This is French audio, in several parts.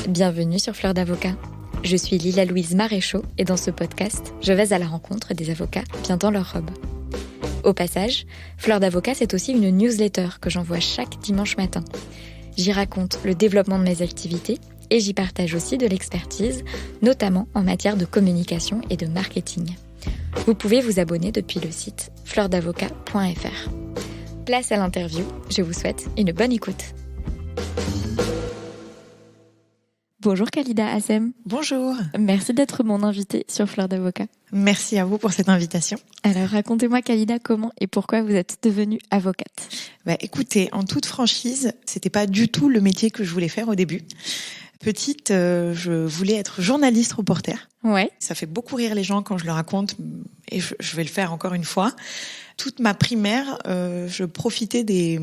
Bienvenue sur Fleur d'Avocat. Je suis Lila-Louise Maréchaux et dans ce podcast, je vais à la rencontre des avocats bien dans leur robe. Au passage, Fleur d'Avocat, c'est aussi une newsletter que j'envoie chaque dimanche matin. J'y raconte le développement de mes activités et j'y partage aussi de l'expertise, notamment en matière de communication et de marketing. Vous pouvez vous abonner depuis le site fleurdavocat.fr. Place à l'interview, je vous souhaite une bonne écoute. Bonjour Khalida Hassem. Bonjour. Merci d'être mon invitée sur Fleur d'Avocat. Merci à vous pour cette invitation. Alors racontez-moi Khalida, comment et pourquoi vous êtes devenue avocate ? Écoutez, en toute franchise, c'était pas du tout le métier que je voulais faire au début. Petite, je voulais être journaliste reporter. Ouais. Ça fait beaucoup rire les gens quand je le raconte et je vais le faire encore une fois. Toute ma primaire, je profitais des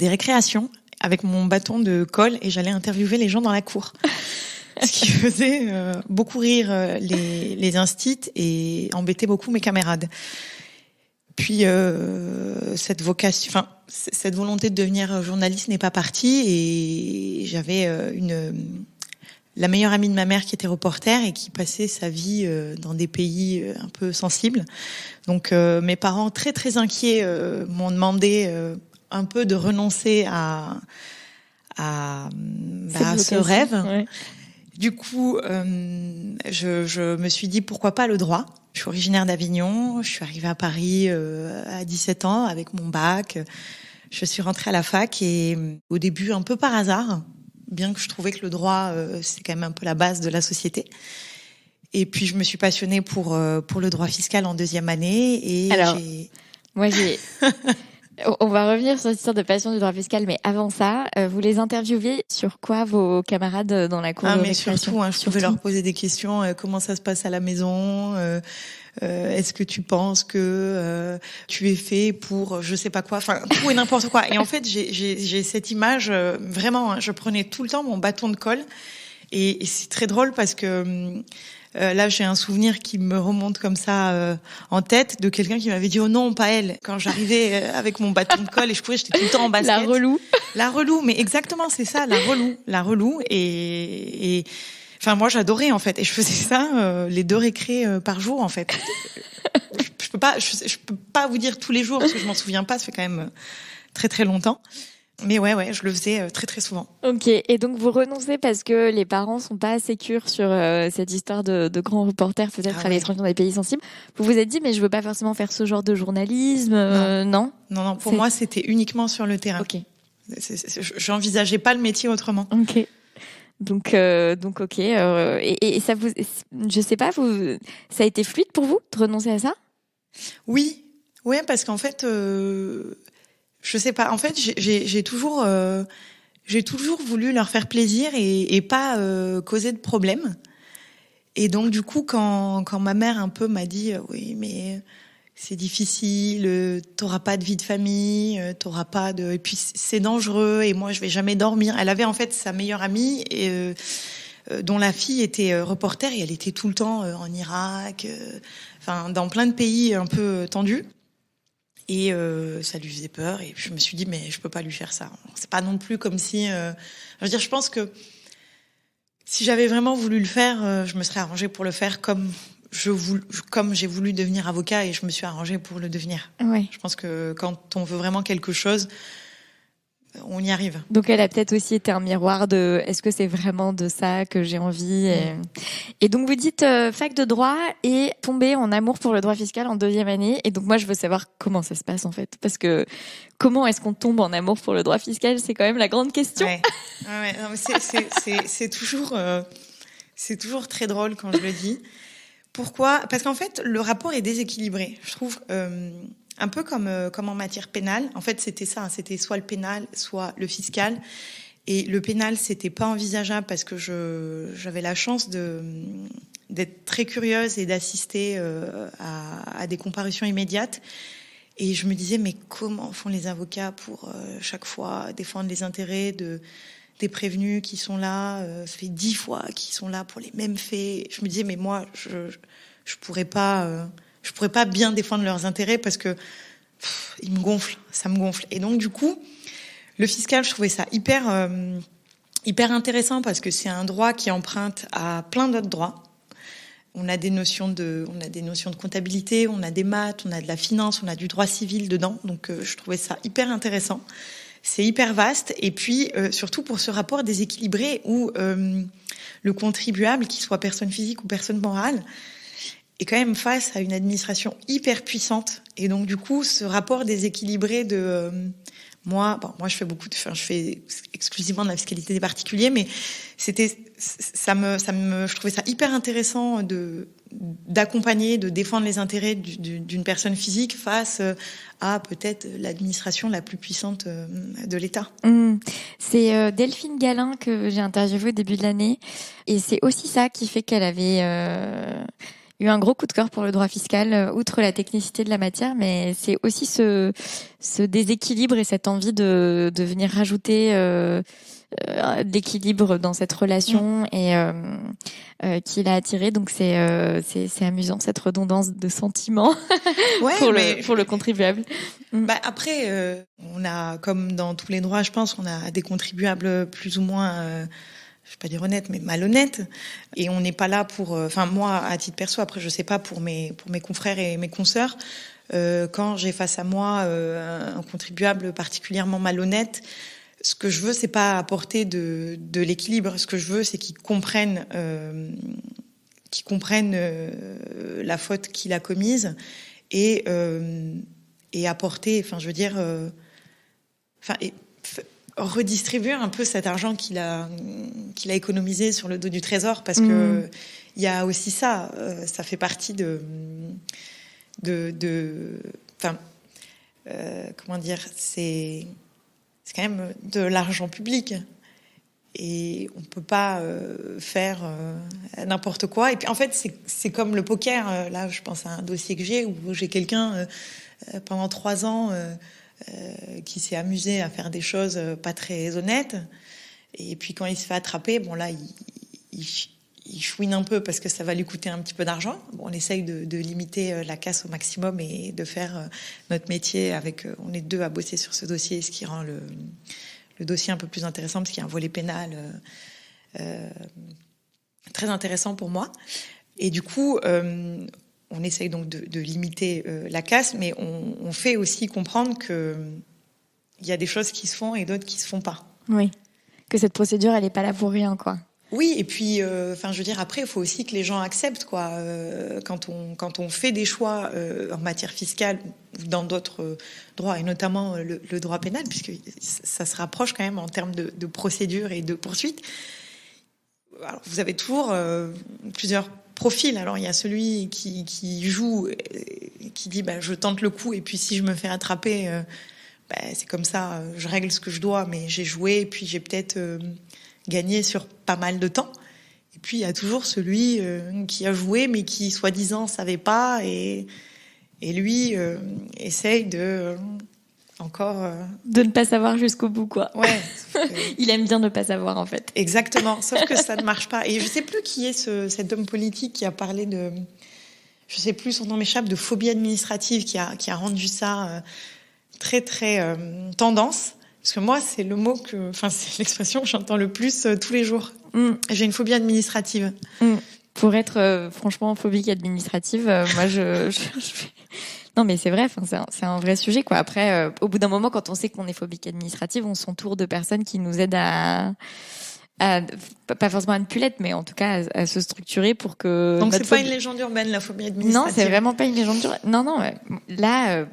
récréations avec mon bâton de colle et j'allais interviewer les gens dans la cour. Ce qui faisait beaucoup rire les instits et embêtait beaucoup mes camarades. Puis cette volonté de devenir journaliste n'est pas partie et j'avais la meilleure amie de ma mère qui était reporter et qui passait sa vie dans des pays un peu sensibles. Donc mes parents très très inquiets m'ont demandé un peu de renoncer à ce rêve. Ouais. Du coup, je me suis dit pourquoi pas le droit. Je suis originaire d'Avignon, je suis arrivée à Paris à 17 ans avec mon bac. Je suis rentrée à la fac et au début un peu par hasard, bien que je trouvais que le droit c'est quand même un peu la base de la société. Et puis je me suis passionnée pour le droit fiscal en deuxième année et alors, moi j'ai on va revenir sur cette histoire de passion du droit fiscal, mais avant ça, vous les interviewez sur quoi vos camarades dans la cour de récréation ? Surtout, je pouvais leur poser des questions. Comment ça se passe à la maison ? Est-ce que tu penses que tu es fait pour je sais pas quoi ? Enfin, tout et n'importe quoi. Et en fait, j'ai cette image vraiment. Je prenais tout le temps mon bâton de colle, et c'est très drôle parce que. Là, j'ai un souvenir qui me remonte comme ça en tête de quelqu'un qui m'avait dit « Oh non, pas elle !» Quand j'arrivais avec mon bâton de colle et j'étais tout le temps en basket. La relou. La relou, mais exactement, c'est ça, la relou. Et enfin, moi, j'adorais en fait. Et je faisais ça les 2 récrés par jour en fait. Je peux pas vous dire tous les jours parce que je m'en souviens pas. Ça fait quand même très très longtemps. Mais ouais, je le faisais très très souvent. Ok, et donc vous renoncez parce que les parents sont pas sécures sur cette histoire de grands reporters peut-être à l'étranger dans des pays sensibles. Vous vous êtes dit mais je veux pas forcément faire ce genre de journalisme, non. Non, pour moi c'était uniquement sur le terrain. Ok. J'envisageais pas le métier autrement. Ok. Donc ok. Et ça vous, je sais pas, ça a été fluide pour vous de renoncer à ça ? Oui, ouais, parce qu'en fait. Je sais pas. En fait, j'ai toujours voulu leur faire plaisir et pas causer de problèmes. Et donc du coup, quand ma mère un peu m'a dit oui, mais c'est difficile, t'auras pas de vie de famille, t'auras pas de, et puis c'est dangereux et moi je vais jamais dormir. Elle avait en fait sa meilleure amie et dont la fille était reporter et elle était tout le temps en Irak, enfin dans plein de pays un peu tendus. Et ça lui faisait peur et je me suis dit mais je peux pas lui faire ça. C'est pas non plus comme si je pense que si j'avais vraiment voulu le faire, je me serais arrangée pour le faire comme j'ai voulu devenir avocat et je me suis arrangée pour le devenir. Ouais. Je pense que quand on veut vraiment quelque chose, on y arrive. Donc elle a peut-être aussi été un miroir de est-ce que c'est vraiment de ça que j'ai envie et donc vous dites fac de droit et tomber en amour pour le droit fiscal en 2e année, et donc moi je veux savoir comment ça se passe en fait, parce que comment est-ce qu'on tombe en amour pour le droit fiscal, c'est quand même la grande question. Ouais. Non, mais c'est toujours très drôle quand je le dis. Pourquoi ? Parce qu'en fait le rapport est déséquilibré, je trouve. Un peu comme en matière pénale. En fait, c'était ça. C'était soit le pénal, soit le fiscal. Et le pénal, c'était pas envisageable parce que j'avais la chance d'être très curieuse et d'assister à des comparutions immédiates. Et je me disais, mais comment font les avocats pour chaque fois défendre les intérêts des prévenus qui sont là, ça fait 10 fois qu'ils sont là pour les mêmes faits. Je me disais, mais moi, je pourrais pas bien défendre leurs intérêts parce que ça me gonfle. Et donc, du coup, le fiscal, je trouvais ça hyper hyper intéressant parce que c'est un droit qui emprunte à plein d'autres droits. On a des notions de comptabilité, on a des maths, on a de la finance, on a du droit civil dedans. Donc, je trouvais ça hyper intéressant. C'est hyper vaste. Et puis, surtout pour ce rapport déséquilibré où le contribuable, qu'il soit personne physique ou personne morale, est quand même face à une administration hyper puissante. Et donc, du coup, ce rapport déséquilibré de... Moi, je fais exclusivement de la fiscalité des particuliers, mais je trouvais ça hyper intéressant d'accompagner, de défendre les intérêts d'une personne physique face à peut-être l'administration la plus puissante de l'État. C'est Delphine Galin que j'ai interviewée au début de l'année, et c'est aussi ça qui fait qu'elle avait eu un gros coup de cœur pour le droit fiscal, outre la technicité de la matière, mais c'est aussi ce déséquilibre et cette envie de venir rajouter d'équilibre dans cette relation et qui l'a attiré. Donc c'est amusant, cette redondance de sentiments pour le contribuable. Après, on a, comme dans tous les droits, je pense, on a des contribuables plus ou moins... je vais pas dire honnête, mais malhonnête. Et on n'est pas là pour... moi, à titre perso, après, je sais pas pour mes confrères et mes consoeurs, quand j'ai face à moi un contribuable particulièrement malhonnête, ce que je veux, c'est pas apporter de l'équilibre. Ce que je veux, c'est qu'ils comprennent la faute qu'il a commise et apporter, redistribuer un peu cet argent qu'il a économisé sur le dos du trésor, parce que il y a aussi ça fait partie c'est quand même de l'argent public et on peut pas faire n'importe quoi. Et puis en fait c'est comme le poker. Là, je pense à un dossier que où j'ai quelqu'un pendant 3 ans qui s'est amusé à faire des choses pas très honnêtes. Et puis quand il se fait attraper, là, il chouine un peu parce que ça va lui coûter un petit peu d'argent. On essaye de limiter la casse au maximum et de faire notre métier avec... on est 2 à bosser sur ce dossier, ce qui rend le dossier un peu plus intéressant parce qu'il y a un volet pénal très intéressant pour moi. Et du coup... on essaye donc de limiter la casse, mais on fait aussi comprendre qu'il y a des choses qui se font et d'autres qui se font pas. Oui, que cette procédure, elle n'est pas là pour rien, quoi. Oui, et puis, après, il faut aussi que les gens acceptent, quoi. Quand on fait des choix en matière fiscale ou dans d'autres droits, et notamment le droit pénal, puisque ça se rapproche quand même en termes de procédure et de poursuite. Alors, vous avez toujours plusieurs profil. Alors, il y a celui qui joue, qui dit je tente le coup, et puis si je me fais attraper, c'est comme ça, je règle ce que je dois, mais j'ai joué, et puis j'ai peut-être gagné sur pas mal de temps. Et puis, il y a toujours celui qui a joué, mais qui, soi-disant, savait pas, et lui essaye de... encore de ne pas savoir jusqu'au bout, quoi. Ouais. Il aime bien ne pas savoir, en fait. Exactement, sauf que ça ne marche pas. Et je sais plus qui est cet homme politique qui a parlé de, je sais plus, son nom m'échappe, de phobie administrative, qui a rendu ça très très tendance. Parce que moi, c'est c'est l'expression que j'entends le plus tous les jours. J'ai une phobie administrative. Pour être franchement phobique administrative, moi je non, mais c'est vrai, c'est un vrai sujet, quoi. Après, au bout d'un moment, quand on sait qu'on est phobique administrative, on s'entoure de personnes qui nous aident à pas forcément à ne plus l'être, mais en tout cas à se structurer pour que... Donc c'est pas une légende urbaine, la phobie administrative? Non, c'est vraiment pas une légende urbaine. Non, là,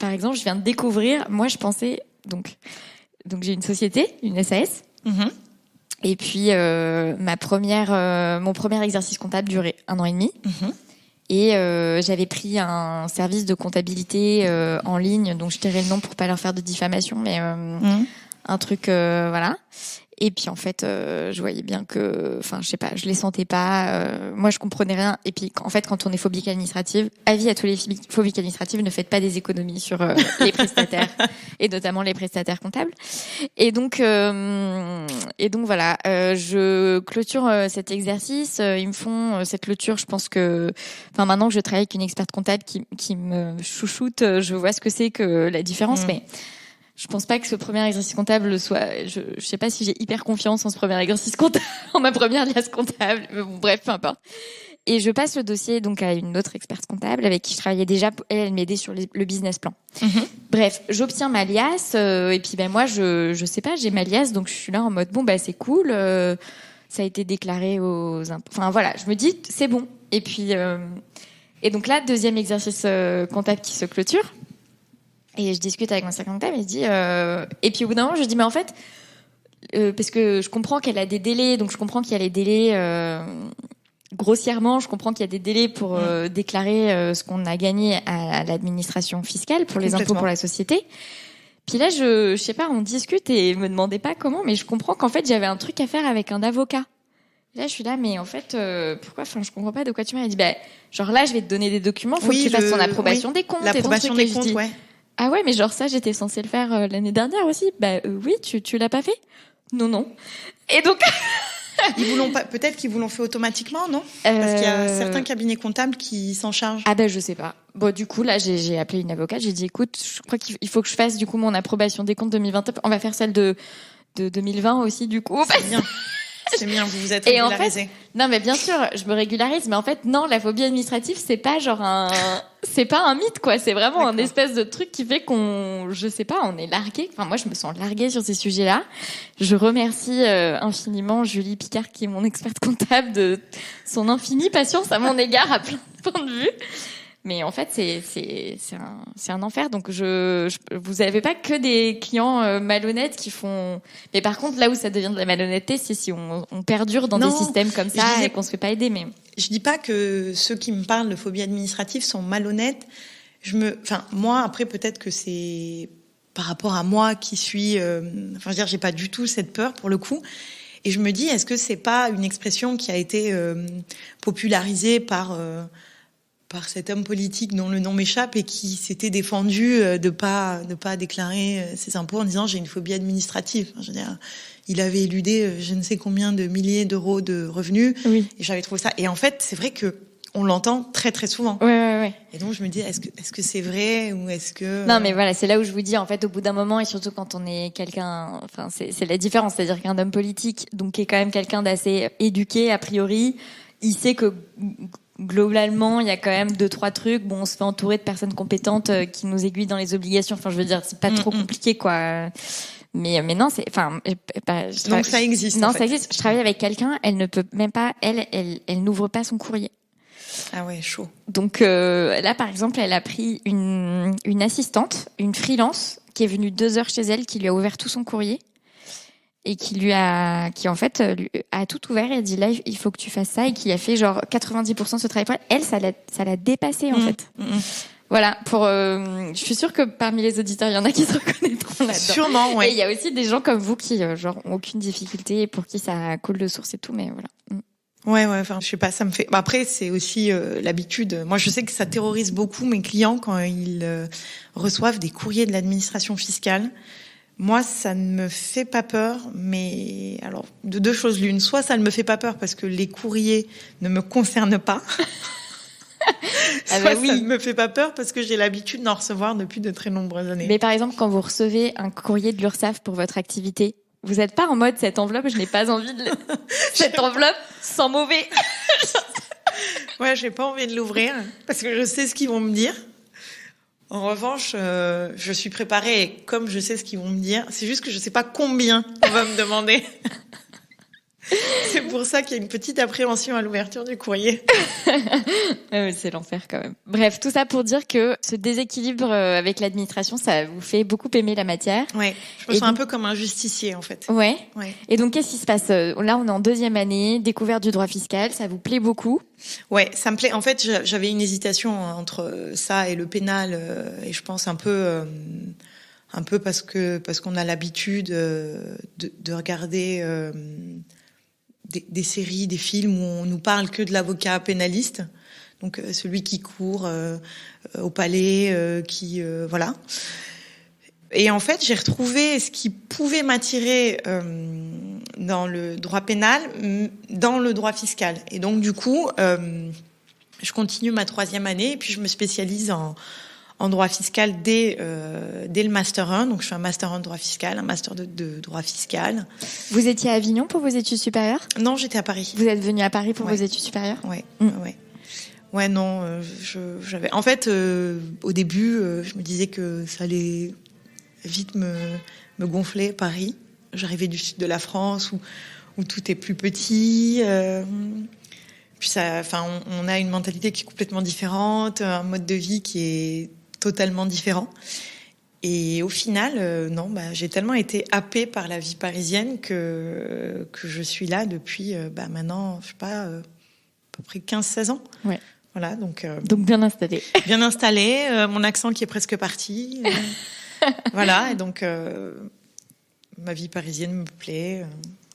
par exemple, je viens de découvrir, moi je pensais, donc j'ai une société, une SAS, et puis mon premier exercice comptable durait 1 an et demi. Et j'avais pris un service de comptabilité en ligne, dont je tairai le nom pour pas leur faire de diffamation, mais un truc voilà. Et puis en fait, je voyais bien que, je sais pas, je les sentais pas. Moi, je comprenais rien. Et puis en fait, quand on est phobique administrative, avis à tous les phobiques administratives, ne faites pas des économies sur les prestataires et notamment les prestataires comptables. Et donc voilà, je clôture cet exercice. Ils me font cette clôture. Je pense que, maintenant que je travaille avec une experte comptable qui me chouchoute, je vois ce que c'est que la différence, mais je pense pas que ce premier exercice comptable soit... Je sais pas si j'ai hyper confiance en ce premier exercice comptable, en ma première liasse comptable. Mais bon, bref, peu importe. Et je passe le dossier donc à une autre experte comptable avec qui je travaillais déjà. Elle m'aidait sur le business plan. Bref, j'obtiens ma liasse et puis moi je sais pas, j'ai ma liasse donc je suis là en mode bon c'est cool, ça a été déclaré aux impôts. Enfin voilà, je me dis c'est bon. Et puis et donc là deuxième exercice comptable qui se clôture et je discute avec mon secrétaire comptable et je dis et puis au bout d'un moment je dis mais en fait parce que je comprends qu'elle a des délais, donc je comprends qu'il y a les délais. Grossièrement, je comprends qu'il y a des délais pour déclarer ce qu'on a gagné à l'administration fiscale pour les impôts pour la société. Puis là, je sais pas, on discute et me demandez pas comment, mais je comprends qu'en fait, j'avais un truc à faire avec un avocat. Là, je suis là, mais en fait, pourquoi? Enfin, je comprends pas de quoi tu m'as dit. Genre là, je vais te donner des documents, faut que tu fasses ton approbation des comptes. L'approbation des comptes, ouais. Ah ouais, mais genre ça, j'étais censée le faire l'année dernière aussi. Oui, tu l'as pas fait? Non. Et donc. Ils vous l'ont pas, peut-être qu'ils vous l'ont fait automatiquement, non? Parce qu'il y a certains cabinets comptables qui s'en chargent. Ah je sais pas. Bon, du coup, là, j'ai appelé une avocate, j'ai dit, écoute, je crois qu'il faut que je fasse, du coup, mon approbation des comptes 2020. On va faire celle de 2020 aussi, du coup. C'est bien. C'est bien, vous vous êtes régularisé. En fait, non, mais bien sûr, je me régularise, mais en fait, non, la phobie administrative, c'est pas c'est pas un mythe, quoi. C'est vraiment un espèce de truc qui fait je sais pas, on est largué. Enfin, moi, je me sens larguée sur ces sujets-là. Je remercie infiniment Julie Picard, qui est mon experte comptable, de son infinie patience à mon égard à plein de points de vue. Mais en fait, c'est un enfer. Donc, vous avez pas que des clients malhonnêtes qui font. Mais par contre, là où ça devient de la malhonnêteté, c'est si on perdure dans des systèmes comme ça et qu'on se fait pas aider. Mais je dis pas que ceux qui me parlent de phobie administrative sont malhonnêtes. Moi, après, peut-être que c'est par rapport à moi qui suis. J'ai pas du tout cette peur pour le coup. Et je me dis, est-ce que c'est pas une expression qui a été popularisée par cet homme politique dont le nom m'échappe et qui s'était défendu de pas déclarer ses impôts en disant j'ai une phobie administrative. Je veux dire, il avait éludé je ne sais combien de milliers d'euros de revenus. Oui. Et j'avais trouvé ça. Et en fait, c'est vrai que on l'entend très très souvent. Ouais. Et donc je me dis est-ce que c'est vrai ou est-ce que Non, mais voilà, c'est là où je vous dis en fait au bout d'un moment et surtout quand on est quelqu'un, enfin c'est la différence, c'est-à-dire qu'un homme politique donc qui est quand même quelqu'un d'assez éduqué a priori, il sait que globalement, il y a quand même 2-3 trucs. Bon, on se fait entourer de personnes compétentes qui nous aiguillent dans les obligations. Enfin, je veux dire, c'est pas trop compliqué, quoi. Mais non, c'est, enfin, donc ça existe. Non, ça existe. Je travaille avec quelqu'un, elle ne peut même pas, elle n'ouvre pas son courrier. Ah ouais, chaud. Donc là, par exemple, elle a pris une assistante, une freelance, qui est venue 2 heures chez elle, qui lui a ouvert tout son courrier. Et qui en fait a tout ouvert et a dit là il faut que tu fasses ça et qui a fait genre 90% de ce travail pour elle. Ça l'a dépassé en fait. Voilà, je suis sûre que parmi les auditeurs il y en a qui se reconnaîtront là-dedans. Sûrement, ouais. Et il y a aussi des gens comme vous qui ont aucune difficulté et pour qui ça coule de source et tout, mais voilà. Ouais, enfin, je sais pas, ça me fait. Après, c'est aussi l'habitude. Moi, je sais que ça terrorise beaucoup mes clients quand ils reçoivent des courriers de l'administration fiscale. Moi, ça ne me fait pas peur, mais alors, de 2 choses l'une. Soit ça ne me fait pas peur parce que les courriers ne me concernent pas. Soit ça ne me fait pas peur parce que j'ai l'habitude d'en recevoir depuis de très nombreuses années. Mais par exemple, quand vous recevez un courrier de l'URSSAF pour votre activité, vous n'êtes pas en mode cette enveloppe, je n'ai pas envie de cette enveloppe sans mauvais. Ouais, j'ai pas envie de l'ouvrir parce que je sais ce qu'ils vont me dire. En revanche, je suis préparée et comme je sais ce qu'ils vont me dire, c'est juste que je sais pas combien on va me demander. C'est pour ça qu'il y a une petite appréhension à l'ouverture du courrier. C'est l'enfer quand même. Bref, tout ça pour dire que ce déséquilibre avec l'administration, ça vous fait beaucoup aimer la matière. Ouais, je me sens un peu comme un justicier en fait. Ouais. Et donc, qu'est-ce qui se passe? Là, on est en 2e année, découverte du droit fiscal, ça vous plaît beaucoup? Ouais, ça me plaît. En fait, j'avais une hésitation entre ça et le pénal, et je pense un peu parce qu'on a l'habitude de regarder des séries, des films où on nous parle que de l'avocat pénaliste, donc celui qui court au palais, voilà. Et en fait, j'ai retrouvé ce qui pouvait m'attirer dans le droit pénal, dans le droit fiscal. Et donc, du coup, je continue ma 3e année et puis je me spécialise en en droit fiscal dès le Master 1. Donc, je suis un Master 1 de droit fiscal, un Master 2 de droit fiscal. Vous étiez à Avignon pour vos études supérieures ? Non, j'étais à Paris. Vous êtes venu à Paris pour vos études supérieures ? Ouais, ouais. Ouais, non, j'avais... En fait, au début, je me disais que ça allait vite me gonfler, Paris. J'arrivais du sud de la France où tout est plus petit. Puis on a une mentalité qui est complètement différente, un mode de vie qui est totalement différent. Et au final, j'ai tellement été happée par la vie parisienne que je suis là depuis maintenant, je sais pas, à peu près 15-16 ans. Ouais. Voilà, donc bien installé. Bien installé, mon accent qui est presque parti. Voilà, et donc ma vie parisienne me plaît.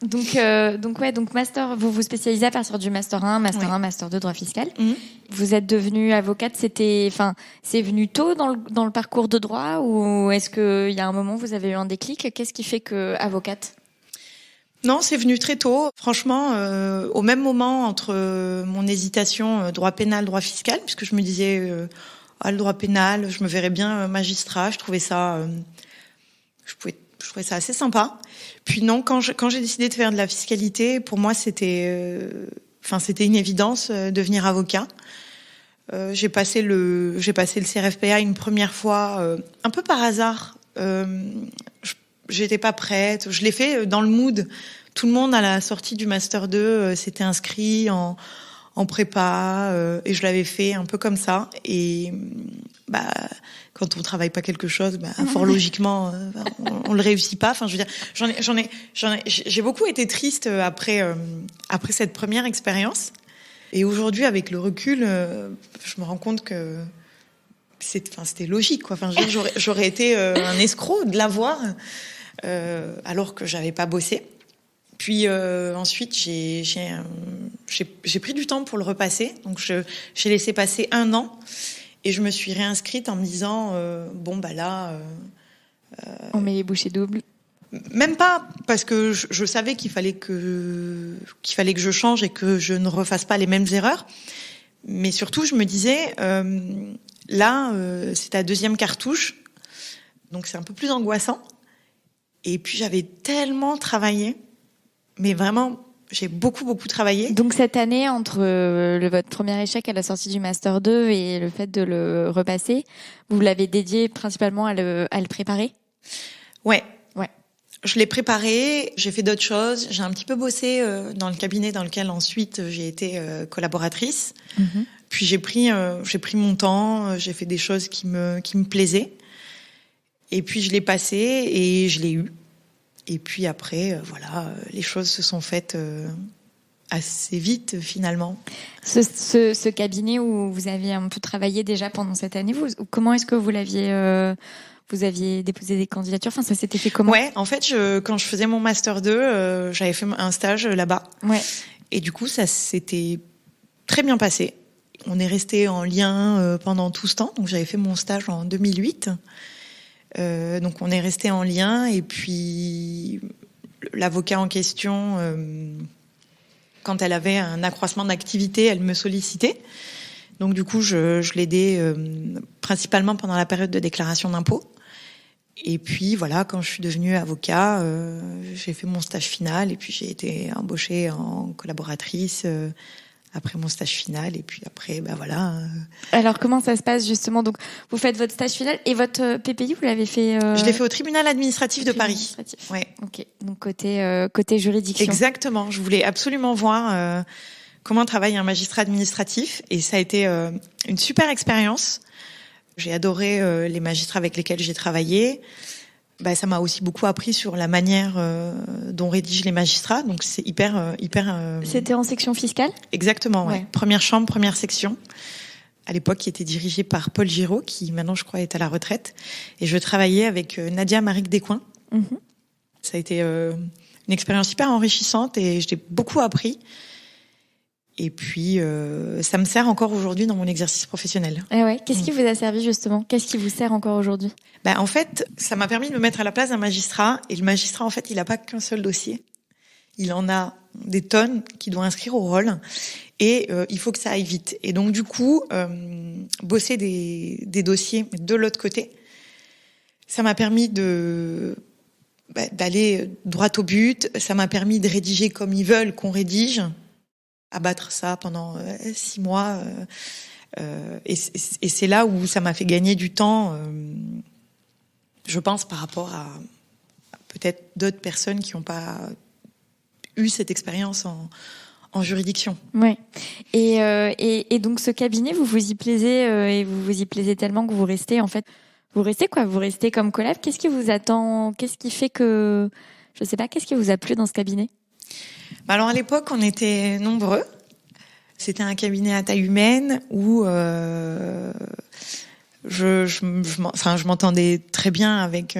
Donc master, vous vous spécialisez à partir du master 1, master 1, master 2 droit fiscal. Mmh. Vous êtes devenue avocate, c'est venu tôt dans le parcours de droit, ou est-ce qu'il y a un moment où vous avez eu un déclic ? Qu'est-ce qui fait que avocate ? Non, c'est venu très tôt. Franchement, au même moment entre mon hésitation droit pénal, droit fiscal, puisque je me disais le droit pénal, je me verrais bien magistrat. Je trouvais ça, je trouvais ça assez sympa. Puis non, quand j'ai décidé de faire de la fiscalité, pour moi c'était une évidence de devenir avocat. J'ai passé le CRFPA une première fois, un peu par hasard. J'étais pas prête. Je l'ai fait dans le mood. Tout le monde à la sortie du master 2 s'était inscrit en prépa et je l'avais fait un peu comme ça. Et quand on travaille pas quelque chose, fort logiquement, on le réussit pas. Enfin, je veux dire, j'ai beaucoup été triste après cette première expérience. Et aujourd'hui, avec le recul, je me rends compte que c'était logique, quoi. Enfin, j'aurais été un escroc de l'avoir. Alors que j'avais pas bossé. Puis ensuite j'ai pris du temps pour le repasser, donc j'ai laissé passer 1 an et je me suis réinscrite en me disant on met les bouchées doubles. Même pas, parce que je savais qu'il fallait que je change et que je ne refasse pas les mêmes erreurs. Mais surtout je me disais c'est ta 2e cartouche, donc c'est un peu plus angoissant. Et puis j'avais tellement travaillé, mais vraiment, j'ai beaucoup travaillé. Donc cette année, entre votre premier échec à la sortie du Master 2 et le fait de le repasser, vous l'avez dédié principalement à le préparer ? Ouais. Je l'ai préparé, j'ai fait d'autres choses. J'ai un petit peu bossé dans le cabinet dans lequel ensuite j'ai été collaboratrice. Mm-hmm. Puis j'ai pris mon temps, j'ai fait des choses qui me plaisaient. Et puis je l'ai passé et je l'ai eu. Et puis après, les choses se sont faites assez vite finalement. Ce cabinet où vous aviez un peu travaillé déjà pendant cette année, comment est-ce que vous aviez déposé des candidatures ? Enfin, ça s'était fait comment ? Ouais, en fait, quand je faisais mon master 2, j'avais fait un stage là-bas. Ouais. Et du coup, ça s'était très bien passé. On est resté en lien pendant tout ce temps. Donc j'avais fait mon stage en 2008. Donc on est resté en lien et puis l'avocat en question, quand elle avait un accroissement d'activité, elle me sollicitait. Donc du coup, je l'aidais principalement pendant la période de déclaration d'impôt. Et puis voilà, quand je suis devenue avocat, j'ai fait mon stage final et puis j'ai été embauchée en collaboratrice après mon stage final et puis après Alors comment ça se passe justement ? Donc vous faites votre stage final et votre PPI, vous l'avez fait Je l'ai fait au tribunal administratif de Paris. Ouais. OK. Donc côté juridiction. Exactement, je voulais absolument voir comment travaille un magistrat administratif et ça a été une super expérience. J'ai adoré les magistrats avec lesquels j'ai travaillé. Ça m'a aussi beaucoup appris sur la manière dont rédigent les magistrats. Donc c'est hyper. C'était en section fiscale ? Exactement, ouais. Première chambre, première section. À l'époque, qui était dirigée par Paul Giraud, qui maintenant, je crois, est à la retraite. Et je travaillais avec Nadia Maric-Descoings. Mm-hmm. Ça a été une expérience hyper enrichissante et j'ai beaucoup appris. Et puis, ça me sert encore aujourd'hui dans mon exercice professionnel. Ah ouais. Qu'est-ce qui vous a servi justement ? Qu'est-ce qui vous sert encore aujourd'hui ? En fait, ça m'a permis de me mettre à la place d'un magistrat. Et le magistrat, en fait, il n'a pas qu'un seul dossier. il en a des tonnes qu'il doit inscrire au rôle et il faut que ça aille vite. Et donc du coup, bosser des dossiers de l'autre côté, ça m'a permis d'aller droit au but. Ça m'a permis de rédiger comme ils veulent qu'on rédige, abattre ça pendant 6 mois. Et c'est là où ça m'a fait gagner du temps, je pense, par rapport à peut-être d'autres personnes qui n'ont pas eu cette expérience en juridiction. Ouais. Et donc ce cabinet, vous vous y plaisez et vous vous y plaisez tellement que vous restez en fait. Vous restez quoi ? Vous restez comme collab ? Qu'est-ce qui vous attend ? Qu'est-ce qui fait que je sais pas ? Qu'est-ce qui vous a plu dans ce cabinet ? Alors à l'époque, on était nombreux. C'était un cabinet à taille humaine où je m'entendais très bien avec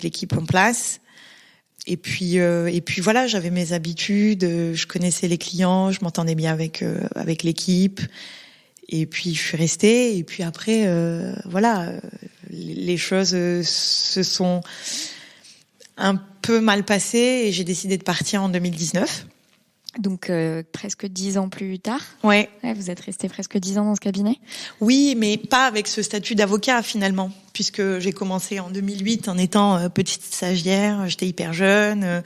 l'équipe en place. Et puis voilà, j'avais mes habitudes, je connaissais les clients, je m'entendais bien avec l'équipe. Et puis je suis restée. Et puis après, les choses se sont un peu mal passées et j'ai décidé de partir en 2019. Donc presque 10 ans plus tard. Ouais. Vous êtes resté presque 10 ans dans ce cabinet. Oui, mais pas avec ce statut d'avocat finalement, puisque j'ai commencé en 2008 en étant petite stagiaire. J'étais hyper jeune.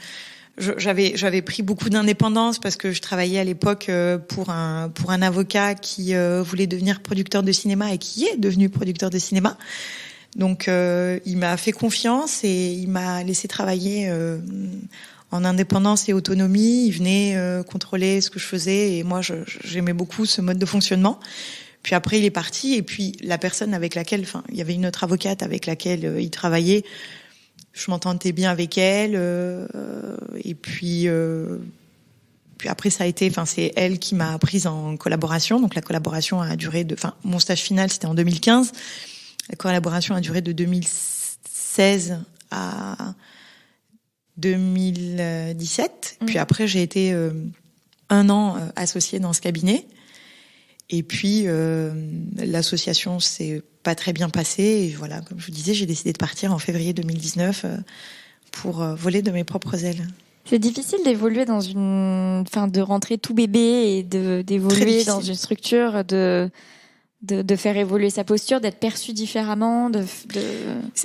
J'avais pris beaucoup d'indépendance parce que je travaillais à l'époque pour un avocat qui voulait devenir producteur de cinéma et qui est devenu producteur de cinéma. Donc il m'a fait confiance et il m'a laissé travailler en indépendance et autonomie. Il venait contrôler ce que je faisais et moi j'aimais beaucoup ce mode de fonctionnement. Puis après il est parti et puis la personne avec laquelle, il y avait une autre avocate avec laquelle il travaillait. Je m'entendais bien avec elle et puis après ça a été, c'est elle qui m'a prise en collaboration. Donc la collaboration a duré mon stage final c'était en 2015. La collaboration a duré de 2016 à 2017. Puis après, j'ai été 1 an associée dans ce cabinet. Et puis, l'association s'est pas très bien passée. Et voilà, comme je vous disais, j'ai décidé de partir en février 2019 pour voler de mes propres ailes. C'est difficile d'évoluer de rentrer tout bébé et d'évoluer dans une structure, de faire évoluer sa posture, d'être perçu différemment.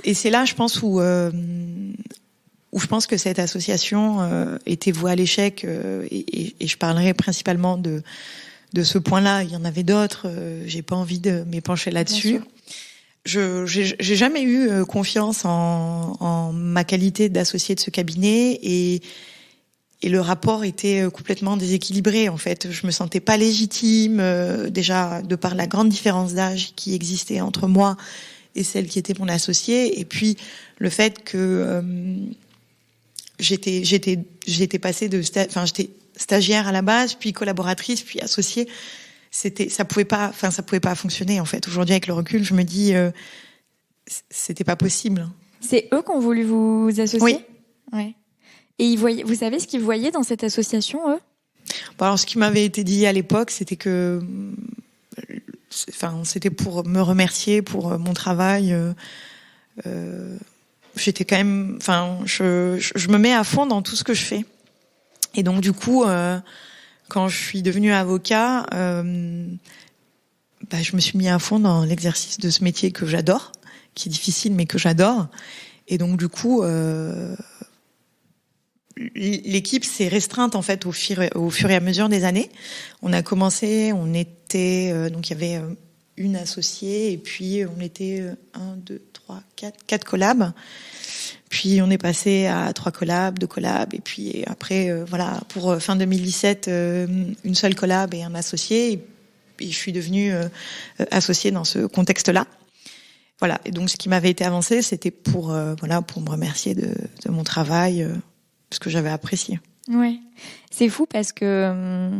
Et c'est là, je pense, où je pense que cette association était vouée à l'échec. Et je parlerai principalement de ce point-là. Il y en avait d'autres. J'ai pas envie de m'épancher là-dessus. J'ai jamais eu confiance en ma qualité d'associée de ce cabinet et le rapport était complètement déséquilibré en fait. Je me sentais pas légitime déjà de par la grande différence d'âge qui existait entre moi et celle qui était mon associée et puis le fait que j'étais passée j'étais stagiaire à la base puis collaboratrice puis associée. Ça pouvait pas fonctionner en fait. Aujourd'hui avec le recul, je me dis c'était pas possible. C'est eux qui ont voulu vous associer ? Oui. Ouais. Et vous savez ce qu'ils voyaient dans cette association, eux ? Alors, ce qui m'avait été dit à l'époque, c'était que, c'était pour me remercier pour mon travail. J'étais quand même, je me mets à fond dans tout ce que je fais. Et donc, du coup, quand je suis devenue avocat, je me suis mis à fond dans l'exercice de ce métier que j'adore, qui est difficile mais que j'adore. Et donc, du coup, l'équipe s'est restreinte en fait au fur et à mesure des années. On a commencé, on était donc il y avait une associée et puis on était 4 collabs. Puis on est passé à 3 collabs, 2 collabs et puis après pour fin 2017 une seule collab et un associé et je suis devenue associée dans ce contexte-là. Voilà, et donc ce qui m'avait été avancé, c'était pour me remercier de mon travail. Ce que j'avais apprécié. Ouais, c'est fou parce que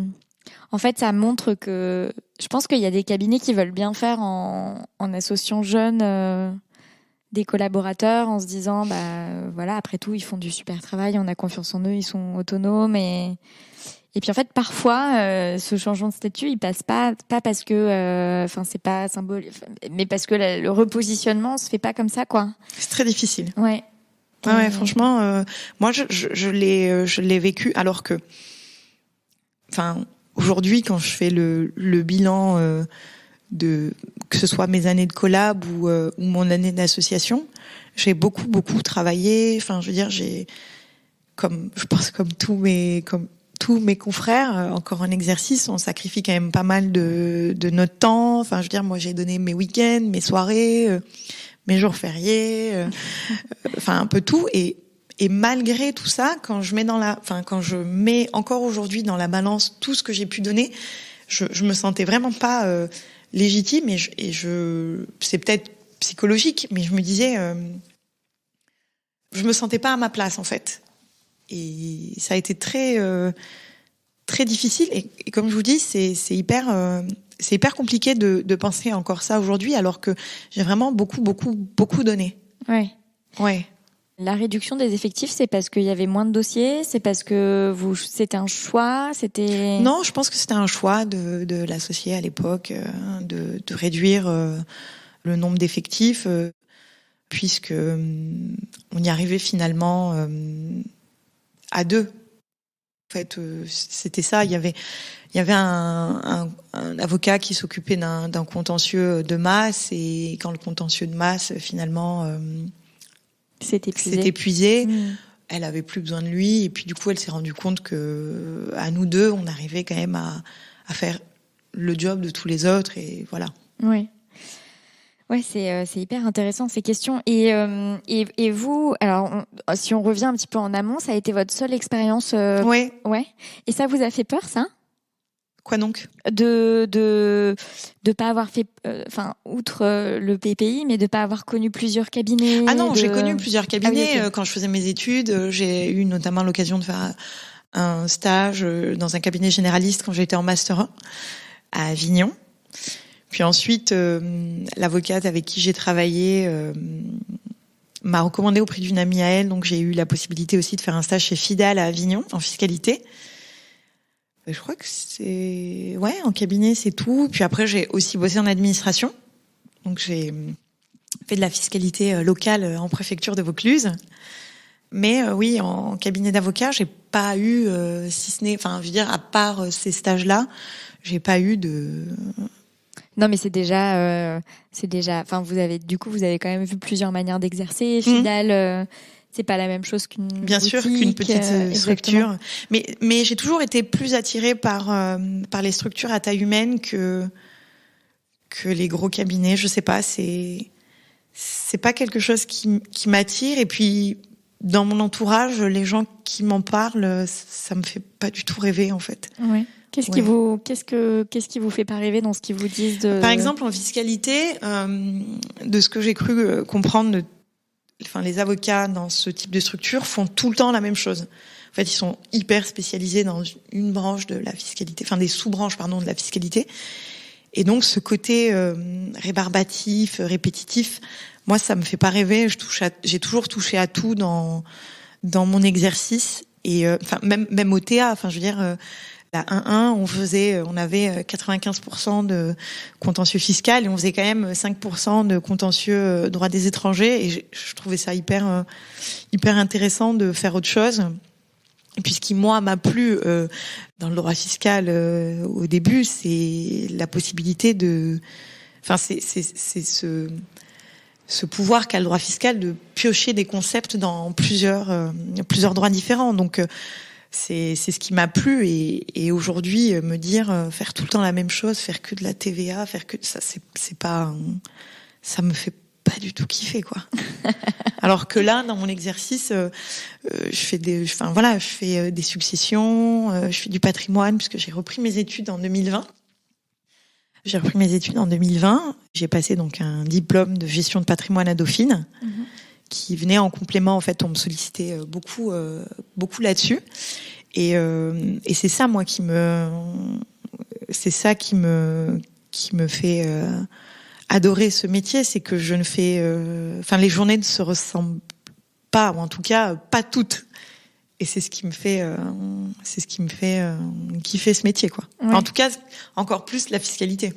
en fait ça montre que je pense qu'il y a des cabinets qui veulent bien faire en associant jeunes des collaborateurs en se disant après tout ils font du super travail, on a confiance en eux, ils sont autonomes et puis en fait parfois ce changement de statut il passe pas parce que c'est pas symbolique mais parce que le repositionnement se fait pas comme ça quoi. C'est très difficile. Ouais. Ouais, franchement, moi, je l'ai vécu, alors que, enfin, aujourd'hui, quand je fais le bilan de que ce soit mes années de collab ou mon année d'association, j'ai beaucoup travaillé. Enfin, je veux dire, je pense comme tous mes confrères, encore en exercice, on sacrifie quand même pas mal de notre temps. Enfin, je veux dire, moi, j'ai donné mes week-ends, mes soirées, mes jours fériés, enfin un peu tout. Et malgré tout ça, quand je mets encore aujourd'hui dans la balance tout ce que j'ai pu donner, je me sentais vraiment pas légitime, c'est peut-être psychologique, mais je me disais, je me sentais pas à ma place en fait. Et ça a été très difficile. Et comme je vous dis, c'est hyper compliqué de penser encore ça aujourd'hui, alors que j'ai vraiment beaucoup donné. Ouais. La réduction des effectifs, c'est parce qu'il y avait moins de dossiers, c'est parce que c'était un choix, c'était... Non, je pense que c'était un choix de l'associé à l'époque, de réduire le nombre d'effectifs, puisque on y arrivait finalement à 2. En fait, c'était ça. Il y avait un avocat qui s'occupait d'un contentieux de masse, et quand le contentieux de masse finalement s'est épuisé, elle avait plus besoin de lui, et puis du coup elle s'est rendue compte que à nous deux on arrivait quand même à faire le job de tous les autres, et voilà. Ouais, c'est hyper intéressant ces questions. Et vous, alors si on revient un petit peu en amont, ça a été votre seule expérience. Ouais. Et ça vous a fait peur, ça? Quoi donc? De pas avoir fait, outre le PPI, mais de pas avoir connu plusieurs cabinets. Ah non, j'ai connu plusieurs cabinets. Ah oui, okay. Quand je faisais mes études, j'ai eu notamment l'occasion de faire un stage dans un cabinet généraliste quand j'étais en master 1 à Avignon. Puis ensuite, l'avocate avec qui j'ai travaillé m'a recommandé auprès d'une amie à elle, donc j'ai eu la possibilité aussi de faire un stage chez Fidal à Avignon en fiscalité. Je crois que en cabinet, c'est tout. Puis après, j'ai aussi bossé en administration. Donc, j'ai fait de la fiscalité locale en préfecture de Vaucluse. Mais oui, en cabinet d'avocat, j'ai pas eu, si ce n'est, enfin, je veux dire, à part ces stages-là, j'ai pas eu de... Non, mais c'est déjà, enfin, vous avez quand même vu plusieurs manières d'exercer. Fidal, c'est pas la même chose qu'une bien boutique, sûr qu'une petite structure, mais j'ai toujours été plus attirée par les structures à taille humaine que les gros cabinets. Je sais pas, c'est pas quelque chose qui m'attire. Et puis dans mon entourage, les gens qui m'en parlent, ça me fait pas du tout rêver en fait. Ouais. Qu'est-ce qui vous fait pas rêver dans ce qu'ils vous disent de... Par exemple, en fiscalité, de ce que j'ai cru comprendre, les avocats dans ce type de structure font tout le temps la même chose. En fait, ils sont hyper spécialisés dans une branche de la fiscalité, des sous-branches, de la fiscalité. Et donc, ce côté rébarbatif, répétitif, moi, ça me fait pas rêver. J'ai toujours touché à tout dans mon exercice. Et même au TA, je veux dire... La 1-1, on avait 95% de contentieux fiscal et on faisait quand même 5% de contentieux droit des étrangers, et je trouvais ça hyper intéressant de faire autre chose. Et puis ce qui moi m'a plu dans le droit fiscal au début, c'est la possibilité c'est ce pouvoir qu'a le droit fiscal de piocher des concepts dans plusieurs droits différents. Donc c'est ce qui m'a plu, et aujourd'hui me dire faire tout le temps la même chose, faire que de la TVA, faire que ça, c'est pas, ça me fait pas du tout kiffer quoi. Alors que là, dans mon exercice, je fais des successions, je fais du patrimoine, puisque j'ai repris mes études en 2020. J'ai passé donc un diplôme de gestion de patrimoine à Dauphine. Qui venait en complément. En fait, on me sollicitait beaucoup là-dessus, et c'est ça moi qui me fait adorer ce métier, c'est que je ne fais les journées ne se ressemblent pas, ou en tout cas pas toutes. c'est ce qui me fait kiffer ce métier, quoi. Ouais. En tout cas, encore plus la fiscalité.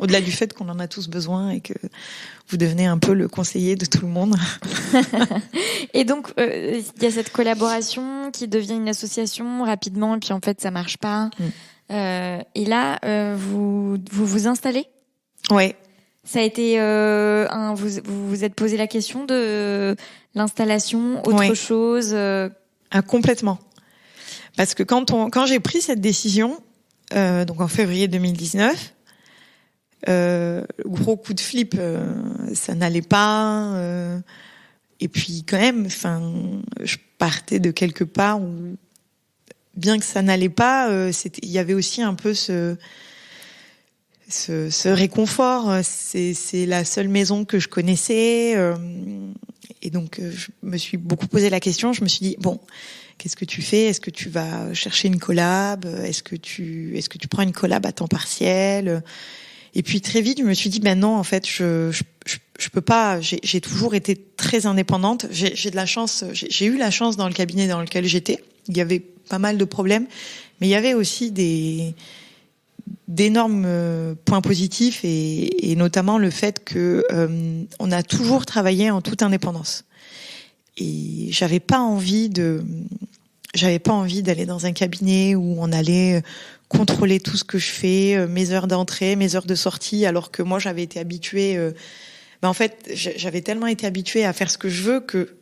Au-delà du fait qu'on en a tous besoin et que vous devenez un peu le conseiller de tout le monde. Et donc, il y a cette collaboration qui devient une association rapidement, et puis en fait, ça marche pas. Et là, vous installez ? Ouais. Ça a été vous vous êtes posé la question de l'installation, autre chose Complètement. Parce que quand j'ai pris cette décision, donc en février 2019, gros coup de flip, ça n'allait pas. Et puis quand même, je partais de quelque part où, bien que ça n'allait pas, il y avait aussi un peu ce réconfort. C'est la seule maison que je connaissais, et donc je me suis beaucoup posé la question. Je me suis dit, bon, qu'est-ce que tu fais ? Est-ce que tu vas chercher une collab ? Est-ce que tu prends une collab à temps partiel ? Et puis très vite, je me suis dit, ben non, en fait, je peux pas. J'ai toujours été très indépendante. J'ai de la chance. J'ai eu la chance dans le cabinet dans lequel j'étais. Il y avait pas mal de problèmes, mais il y avait aussi d'énormes points positifs, et notamment le fait que on a toujours travaillé en toute indépendance. Et j'avais pas envie d'aller dans un cabinet où on allait contrôler tout ce que je fais, mes heures d'entrée, mes heures de sortie, alors que moi j'avais été habituée. En fait, j'avais tellement été habituée à faire ce que je veux que,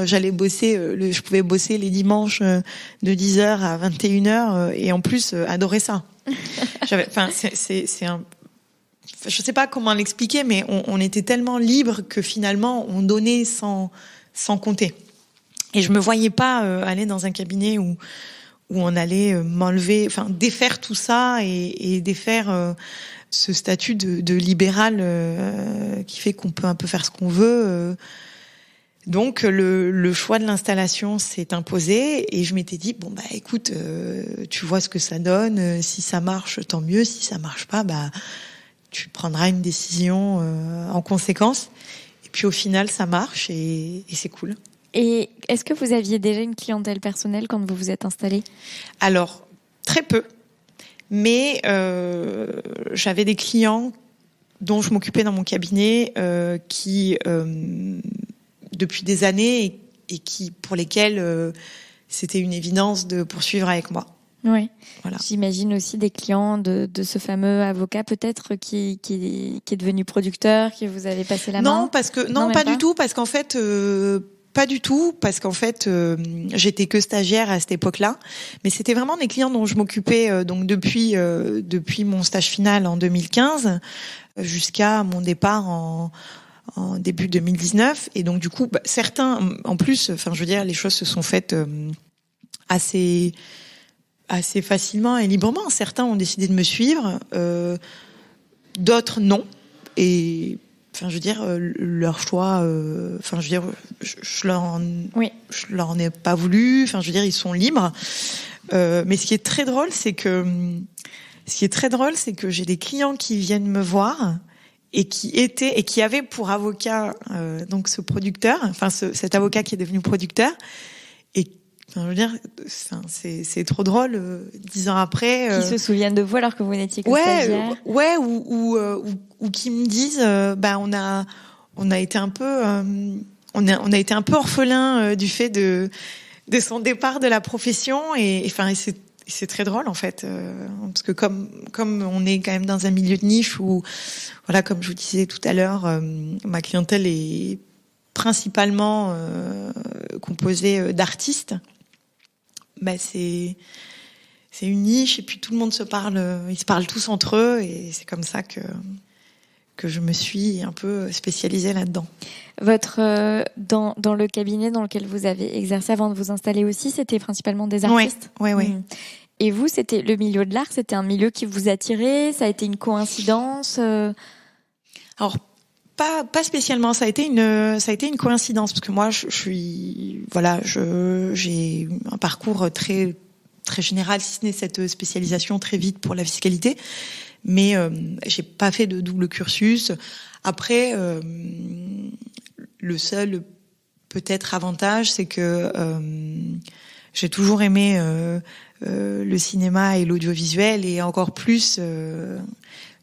j'allais bosser. Je pouvais bosser les dimanches de 10h à 21h et en plus adorer ça. Je sais pas comment l'expliquer, mais on était tellement libre que finalement on donnait sans compter. Et je me voyais pas aller dans un cabinet où on allait défaire tout ça et défaire ce statut de libéral qui fait qu'on peut un peu faire ce qu'on veut. Donc le choix de l'installation s'est imposé et je m'étais dit, bon bah écoute, tu vois ce que ça donne, si ça marche tant mieux, si ça marche pas, bah tu prendras une décision en conséquence. Et puis au final ça marche et c'est cool. Et est-ce que vous aviez déjà une clientèle personnelle quand vous vous êtes installée ? Alors très peu, mais j'avais des clients dont je m'occupais dans mon cabinet qui depuis des années et qui pour lesquels c'était une évidence de poursuivre avec moi. Oui. Voilà. J'imagine aussi des clients de ce fameux avocat peut-être qui est devenu producteur, qui vous avez passé la main. Non, pas du tout, parce qu'en fait j'étais que stagiaire à cette époque-là, mais c'était vraiment des clients dont je m'occupais donc depuis mon stage final en 2015 jusqu'à mon départ en début 2019. Et donc du coup, certains, en plus, les choses se sont faites assez facilement et librement. Certains ont décidé de me suivre, d'autres non. Et leur choix, je leur en ai pas voulu. Ils sont libres. Mais ce qui est très drôle, c'est que j'ai des clients qui viennent me voir et qui avaient pour avocat donc ce producteur, cet avocat qui est devenu producteur. Et c'est trop drôle. 10 ans après, qui se souviennent de vous alors que vous n'étiez que stagiaire. Ou qui me disent, on a été un peu, on a été un peu orphelin du fait de son départ de la profession et c'est très drôle en fait, parce que comme on est quand même dans un milieu de niche où, voilà, comme je vous disais tout à l'heure, ma clientèle est principalement composée d'artistes. C'est une niche et puis tout le monde ils se parlent tous entre eux et c'est comme ça que je me suis un peu spécialisée là-dedans. Dans le cabinet dans lequel vous avez exercé avant de vous installer aussi, c'était principalement des artistes. Oui. Et vous, c'était le milieu de l'art, c'était un milieu qui vous attirait, ça a été une coïncidence Alors pas spécialement, ça a été une coïncidence parce que moi j'ai un parcours très très général, si ce n'est cette spécialisation très vite pour la fiscalité, mais j'ai pas fait de double cursus. Après le seul peut-être avantage, c'est que j'ai toujours aimé le cinéma et l'audiovisuel, et encore plus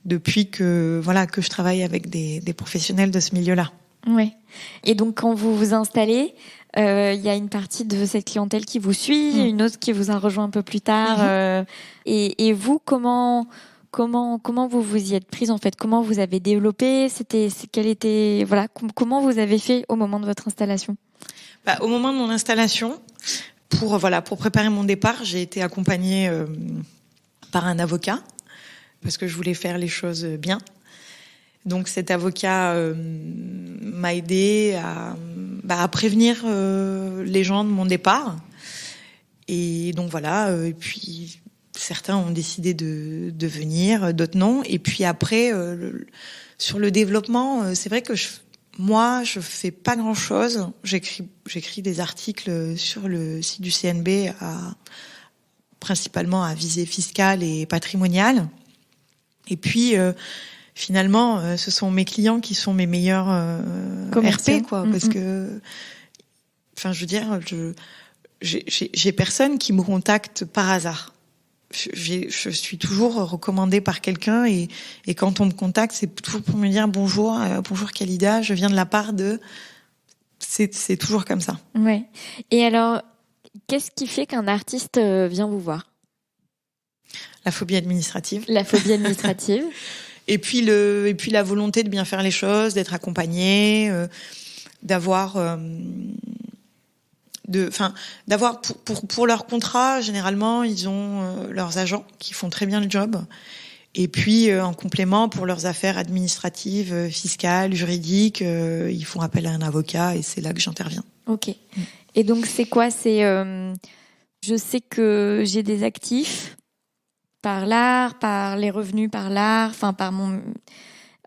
depuis que je travaille avec des professionnels de ce milieu-là. Ouais. Et donc quand vous vous installez, il y a une partie de cette clientèle qui vous suit, une autre qui vous a rejoint un peu plus tard. Et vous, comment vous vous y êtes prise en fait? Comment vous avez développé? Comment vous avez fait au moment de votre installation? Au moment de mon installation, pour préparer mon départ, j'ai été accompagnée par un avocat parce que je voulais faire les choses bien. Donc cet avocat m'a aidé à prévenir les gens de mon départ. Et donc et puis certains ont décidé de venir, d'autres non. Et puis après, sur le développement, c'est vrai que moi, je fais pas grand-chose. J'écris des articles sur le site du CNB, principalement à visée fiscale et patrimoniale. Et puis, finalement, ce sont mes clients qui sont mes meilleurs RP, quoi. Parce que, je veux dire, j'ai personne qui me contacte par hasard. Je suis toujours recommandée par quelqu'un, et quand on me contacte, c'est toujours pour me dire bonjour Khalida, je viens de la part de. C'est toujours comme ça. Ouais. Et alors, qu'est-ce qui fait qu'un artiste vient vous voir? La phobie administrative. La phobie administrative. Et puis la volonté de bien faire les choses, d'être accompagné, d'avoir pour leur contrat, généralement ils ont leurs agents qui font très bien le job, et puis en complément, pour leurs affaires administratives, fiscales, juridiques, ils font appel à un avocat, et c'est là que j'interviens. Ok. Et donc c'est quoi? Je sais que j'ai des actifs par l'art, par les revenus par l'art,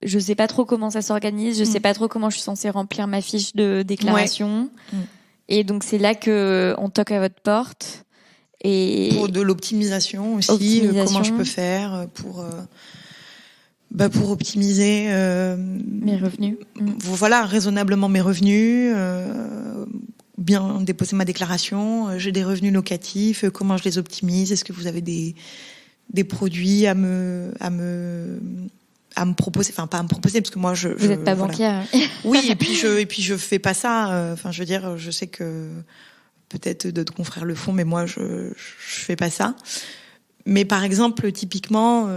je sais pas trop comment ça s'organise, je sais pas trop comment je suis censée remplir ma fiche de déclaration. Ouais. Et donc c'est là que on toque à votre porte. Et pour de l'optimisation aussi, comment je peux faire pour optimiser mes revenus. Raisonnablement mes revenus, bien déposer ma déclaration, j'ai des revenus locatifs, comment je les optimise, est-ce que vous avez des produits à me proposer, pas à me proposer, parce que moi vous n'êtes pas banquière. Oui, et puis je fais pas ça, je veux dire, je sais que peut-être d'autres confrères le font, mais moi je fais pas ça. Mais par exemple, typiquement,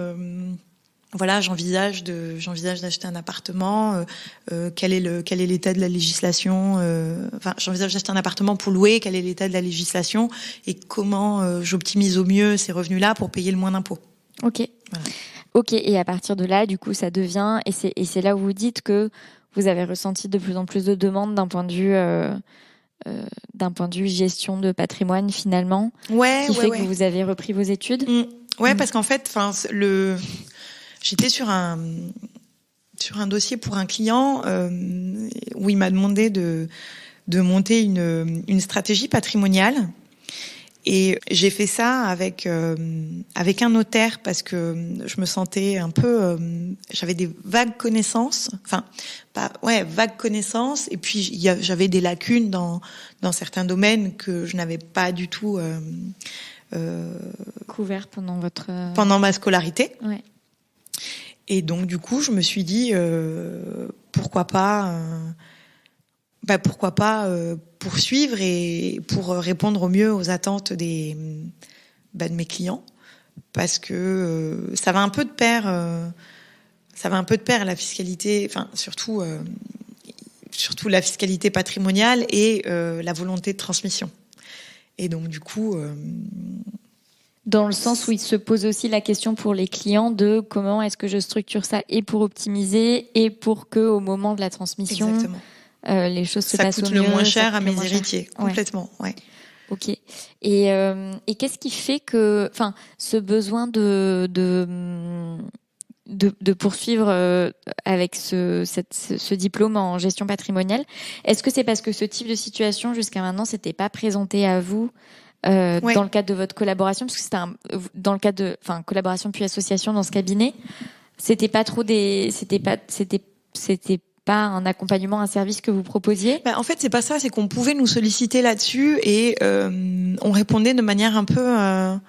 j'envisage d'acheter un appartement, quel est l'état de la législation, j'envisage d'acheter un appartement pour louer, quel est l'état de la législation, et comment j'optimise au mieux ces revenus-là pour payer le moins d'impôts. Ok. Voilà. Ok, et à partir de là, du coup, ça devient, et c'est là où vous dites que vous avez ressenti de plus en plus de demandes d'un point de vue gestion de patrimoine, finalement, qui fait que vous avez repris vos études. Parce qu'en fait, j'étais sur un dossier pour un client où il m'a demandé de monter une stratégie patrimoniale. Et j'ai fait ça avec un notaire, parce que je me sentais un peu, j'avais des vagues connaissances, vagues connaissances, et puis j'avais des lacunes dans certains domaines que je n'avais pas du tout couvert pendant ma scolarité. Ouais. Et donc du coup, je me suis dit pourquoi pas poursuivre, et pour répondre au mieux aux attentes de mes clients, parce que ça va un peu de pair la fiscalité, surtout la fiscalité patrimoniale et la volonté de transmission. Et donc du coup, dans le sens où il se pose aussi la question pour les clients de comment est-ce que je structure ça, et pour optimiser, et pour que au moment de la transmission, exactement, les choses se passent au mieux. Ça coûte le moins cher à mes héritiers, complètement. Ouais. Ok. Et qu'est-ce qui fait que, ce besoin de poursuivre avec ce diplôme en gestion patrimoniale, est-ce que c'est parce que ce type de situation jusqu'à maintenant s'était pas présenté à vous dans le cadre de votre collaboration, parce que c'était dans le cadre de collaboration puis association dans ce cabinet, c'était pas trop c'était pas un accompagnement, un service que vous proposiez? En fait, c'est pas ça, c'est qu'on pouvait nous solliciter là-dessus et on répondait de manière un peu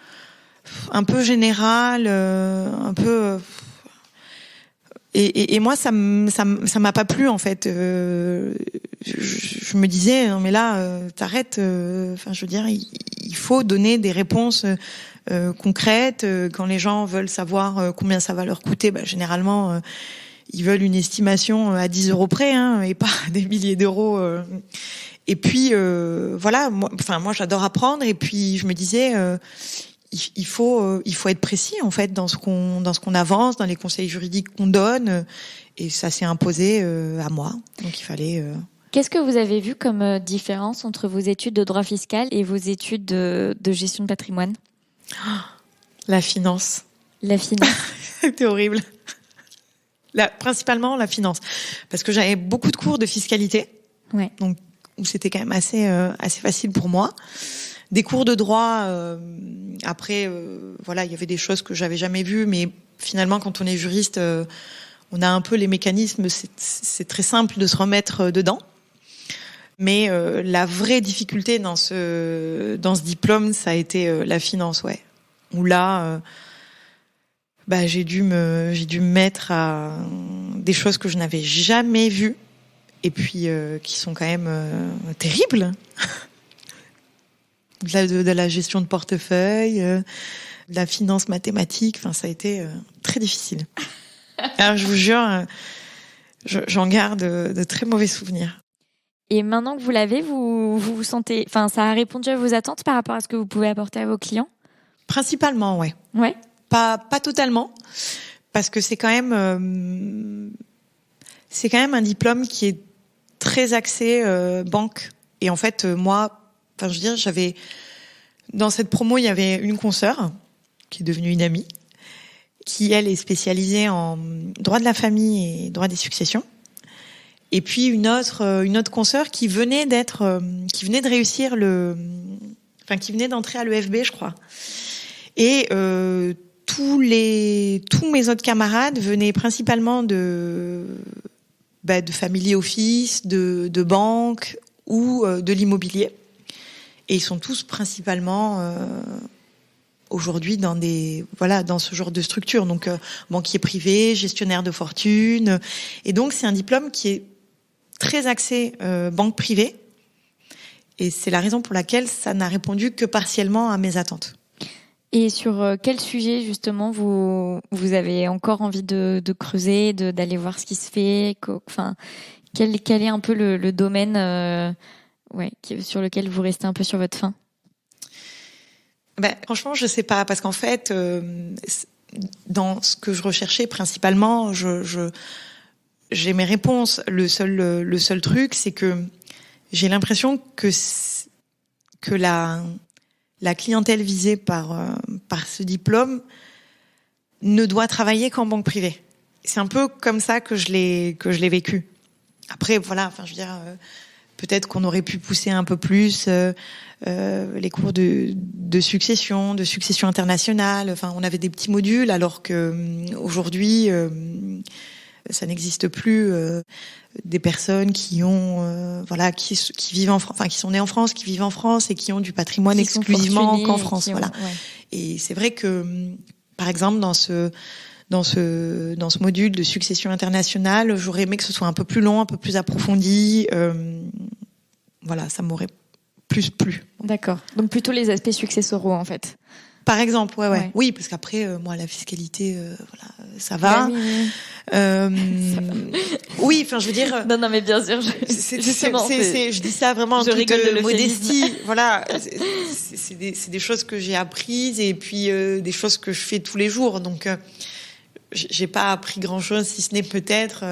générale, un peu. Et moi, ça m'a pas plu en fait. Je me disais, non mais là, t'arrêtes. Enfin, je veux dire, il faut donner des réponses concrètes. Quand les gens veulent savoir combien ça va leur coûter, généralement, ils veulent une estimation à 10 euros près, et pas des milliers d'euros. Et puis voilà, moi, j'adore apprendre. Et puis je me disais. Il faut être précis en fait dans ce qu'on avance, dans les conseils juridiques qu'on donne, et ça s'est imposé à moi. Donc il fallait. Qu'est-ce que vous avez vu comme différence entre vos études de droit fiscal et vos études de gestion de patrimoine? La finance. La finance. C'était horrible. Principalement la finance, parce que j'avais beaucoup de cours de fiscalité, ouais. Donc où c'était quand même assez facile pour moi. Des cours de droit, après, voilà, il y avait des choses que j'avais jamais vues, mais finalement, quand on est juriste, on a un peu les mécanismes, c'est très simple de se remettre dedans. Mais la vraie difficulté dans ce diplôme, ça a été la finance, ouais. Où là, j'ai dû me mettre à des choses que je n'avais jamais vues, et puis qui sont quand même terribles. De la gestion de portefeuille, de la finance mathématique. Enfin, ça a été très difficile. Alors, je vous jure, j'en garde de très mauvais souvenirs. Et maintenant que vous l'avez, vous vous sentez... Enfin, ça a répondu à vos attentes par rapport à ce que vous pouvez apporter à vos clients? Principalement, ouais. Ouais. Pas totalement, parce que c'est quand même un diplôme qui est très axé banque. Et en fait, moi... Enfin, je veux dire, dans cette promo, il y avait une consoeur qui est devenue une amie, qui elle est spécialisée en droit de la famille et droit des successions. Et puis une autre consoeur qui venait qui venait d'entrer à l'EFB, je crois. Et tous mes autres camarades venaient principalement de family office, de banque ou de l'immobilier. Et ils sont tous principalement aujourd'hui dans ce genre de structure. Donc banquier privé, gestionnaire de fortune. Et donc c'est un diplôme qui est très axé banque privée. Et c'est la raison pour laquelle ça n'a répondu que partiellement à mes attentes. Et sur quel sujet justement vous avez encore envie de creuser, d'aller voir ce qui se fait? Enfin, quel est un peu le domaine sur lequel vous restez un peu sur votre faim? Franchement, je sais pas, parce qu'en fait, dans ce que je recherchais principalement, j'ai mes réponses. Le seul truc, c'est que j'ai l'impression que la clientèle visée par ce diplôme ne doit travailler qu'en banque privée. C'est un peu comme ça que je l'ai vécu. Après, voilà, enfin, je veux dire. Peut-être qu'on aurait pu pousser un peu plus les cours de succession internationale. Enfin, on avait des petits modules, alors que aujourd'hui, ça n'existe plus. Des personnes qui vivent en France, enfin qui sont nées en France, qui vivent en France et qui ont du patrimoine exclusivement qu'en France. Voilà. Ouais. Et c'est vrai que, par exemple, dans ce module de succession internationale, j'aurais aimé que ce soit un peu plus long, un peu plus approfondi. Voilà, ça m'aurait plus plu. D'accord. Donc plutôt les aspects successoraux, en fait. Par exemple, ouais. Oui, parce qu'après, moi, la fiscalité, ça va. Oui, enfin, je veux dire. Non, mais bien sûr. Je dis ça vraiment en toute modestie. Voilà, c'est des choses que j'ai apprises et puis des choses que je fais tous les jours. Donc, j'ai pas appris grand-chose, si ce n'est peut-être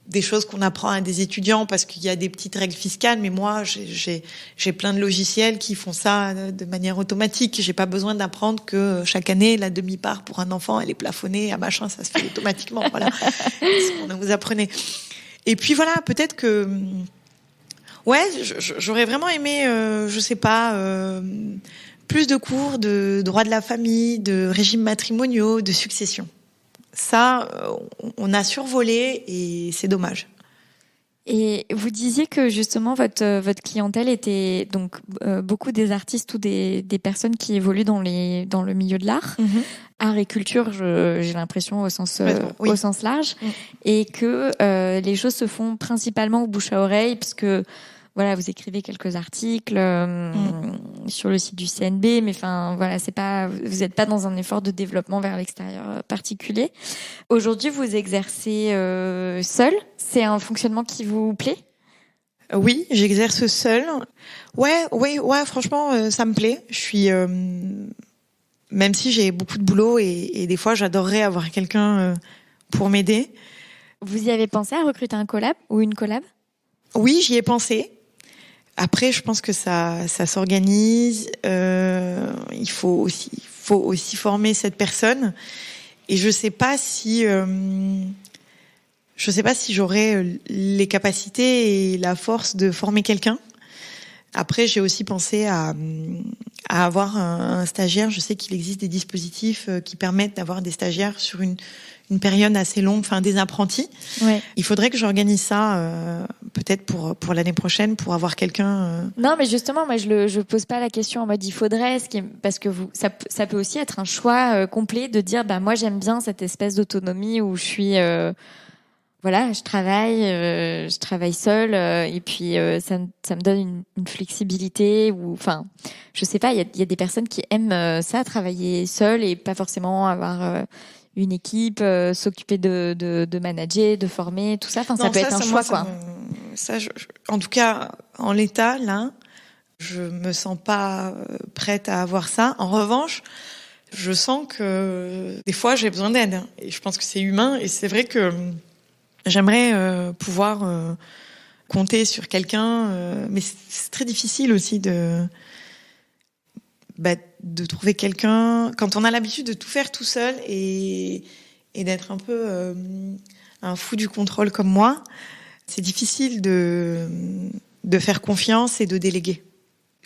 des choses qu'on apprend à des étudiants parce qu'il y a des petites règles fiscales. Mais moi, j'ai plein de logiciels qui font ça de manière automatique. J'ai pas besoin d'apprendre que chaque année, la demi-part pour un enfant, elle est plafonnée à machin, ça se fait automatiquement. Voilà, c'est ce qu'on vous apprenez. Et puis voilà, peut-être que j'aurais vraiment aimé, je sais pas, plus de cours de droit de la famille, de régimes matrimoniaux, de succession. Ça, on a survolé et c'est dommage. Et vous disiez que justement votre clientèle était donc beaucoup des artistes ou des personnes qui évoluent dans le milieu de l'art, art et culture, j'ai l'impression au sens large, et que les choses se font principalement au bouche à oreille, parce que voilà, vous écrivez quelques articles sur le site du CNB, mais enfin voilà, vous n'êtes pas dans un effort de développement vers l'extérieur particulier. Aujourd'hui, vous exercez seul. C'est un fonctionnement qui vous plaît ? Oui, j'exerce seule. Ouais, franchement, ça me plaît. Je suis, même si j'ai beaucoup de boulot et des fois, j'adorerais avoir quelqu'un pour m'aider. Vous y avez pensé à recruter un collab ou une collab ? Oui, j'y ai pensé. Après, je pense que ça s'organise. Il faut aussi former cette personne. Et je sais pas si j'aurai les capacités et la force de former quelqu'un. Après, j'ai aussi pensé à avoir un stagiaire. Je sais qu'il existe des dispositifs qui permettent d'avoir des stagiaires sur une période assez longue, enfin des apprentis. Ouais. Il faudrait que j'organise ça peut-être pour l'année prochaine, pour avoir quelqu'un. Non, mais justement, moi je pose pas la question en mode il faudrait, parce que ça peut aussi être un choix complet de dire bah moi j'aime bien cette espèce d'autonomie où je suis voilà, je travaille seule et puis ça me donne une flexibilité, ou enfin je sais pas, il y a des personnes qui aiment ça, travailler seule et pas forcément avoir une équipe, s'occuper de manager, de former, tout ça. Enfin, ça peut être un choix, quoi. En tout cas, en l'état, là, je me sens pas prête à avoir ça. En revanche, je sens que des fois, j'ai besoin d'aide. Et je pense que c'est humain. Et c'est vrai que j'aimerais pouvoir compter sur quelqu'un. Mais c'est très difficile aussi de trouver quelqu'un quand on a l'habitude de tout faire tout seul et d'être un peu un fou du contrôle comme moi. C'est difficile de faire confiance et de déléguer.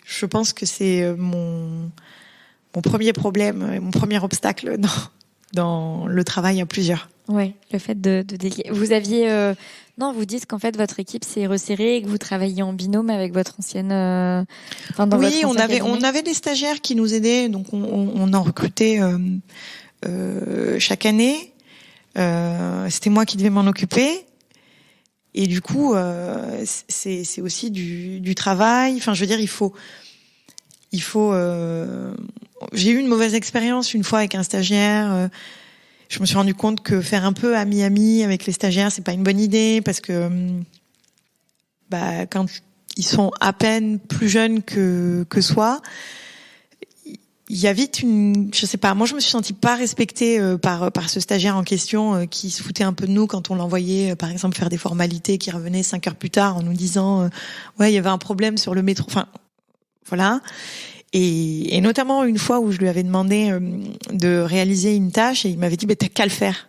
Je pense que c'est mon premier problème, mon premier obstacle dans le travail à plusieurs. Ouais, le fait de déléguer. Vous aviez vous dites qu'en fait votre équipe s'est resserrée et que vous travaillez en binôme avec votre ancienne. Oui, on avait des stagiaires qui nous aidaient, donc on en recrutait chaque année. C'était moi qui devais m'en occuper. Et du coup, c'est aussi du travail. Enfin, je veux dire, il faut. J'ai eu une mauvaise expérience une fois avec un stagiaire. Je me suis rendu compte que faire un peu ami avec les stagiaires, c'est pas une bonne idée parce que quand ils sont à peine plus jeunes que soi, il y a vite je sais pas, moi je me suis sentie pas respectée par ce stagiaire en question qui se foutait un peu de nous quand on l'envoyait par exemple faire des formalités, qui revenait 5 heures plus tard en nous disant ouais, il y avait un problème sur le métro, enfin voilà. Et notamment une fois où je lui avais demandé de réaliser une tâche et il m'avait dit t'as qu'à le faire.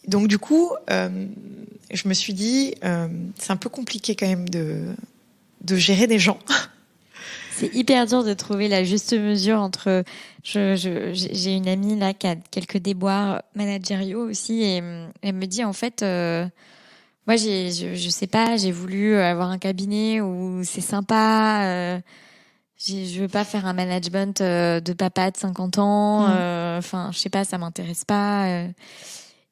Donc du coup je me suis dit c'est un peu compliqué quand même de gérer des gens. C'est hyper dur de trouver la juste mesure entre. J'ai une amie là qui a quelques déboires managériaux aussi et elle me dit en fait, moi je sais pas, j'ai voulu avoir un cabinet où c'est sympa. Je veux pas faire un management de papa de 50 ans. Enfin, je sais pas, ça m'intéresse pas.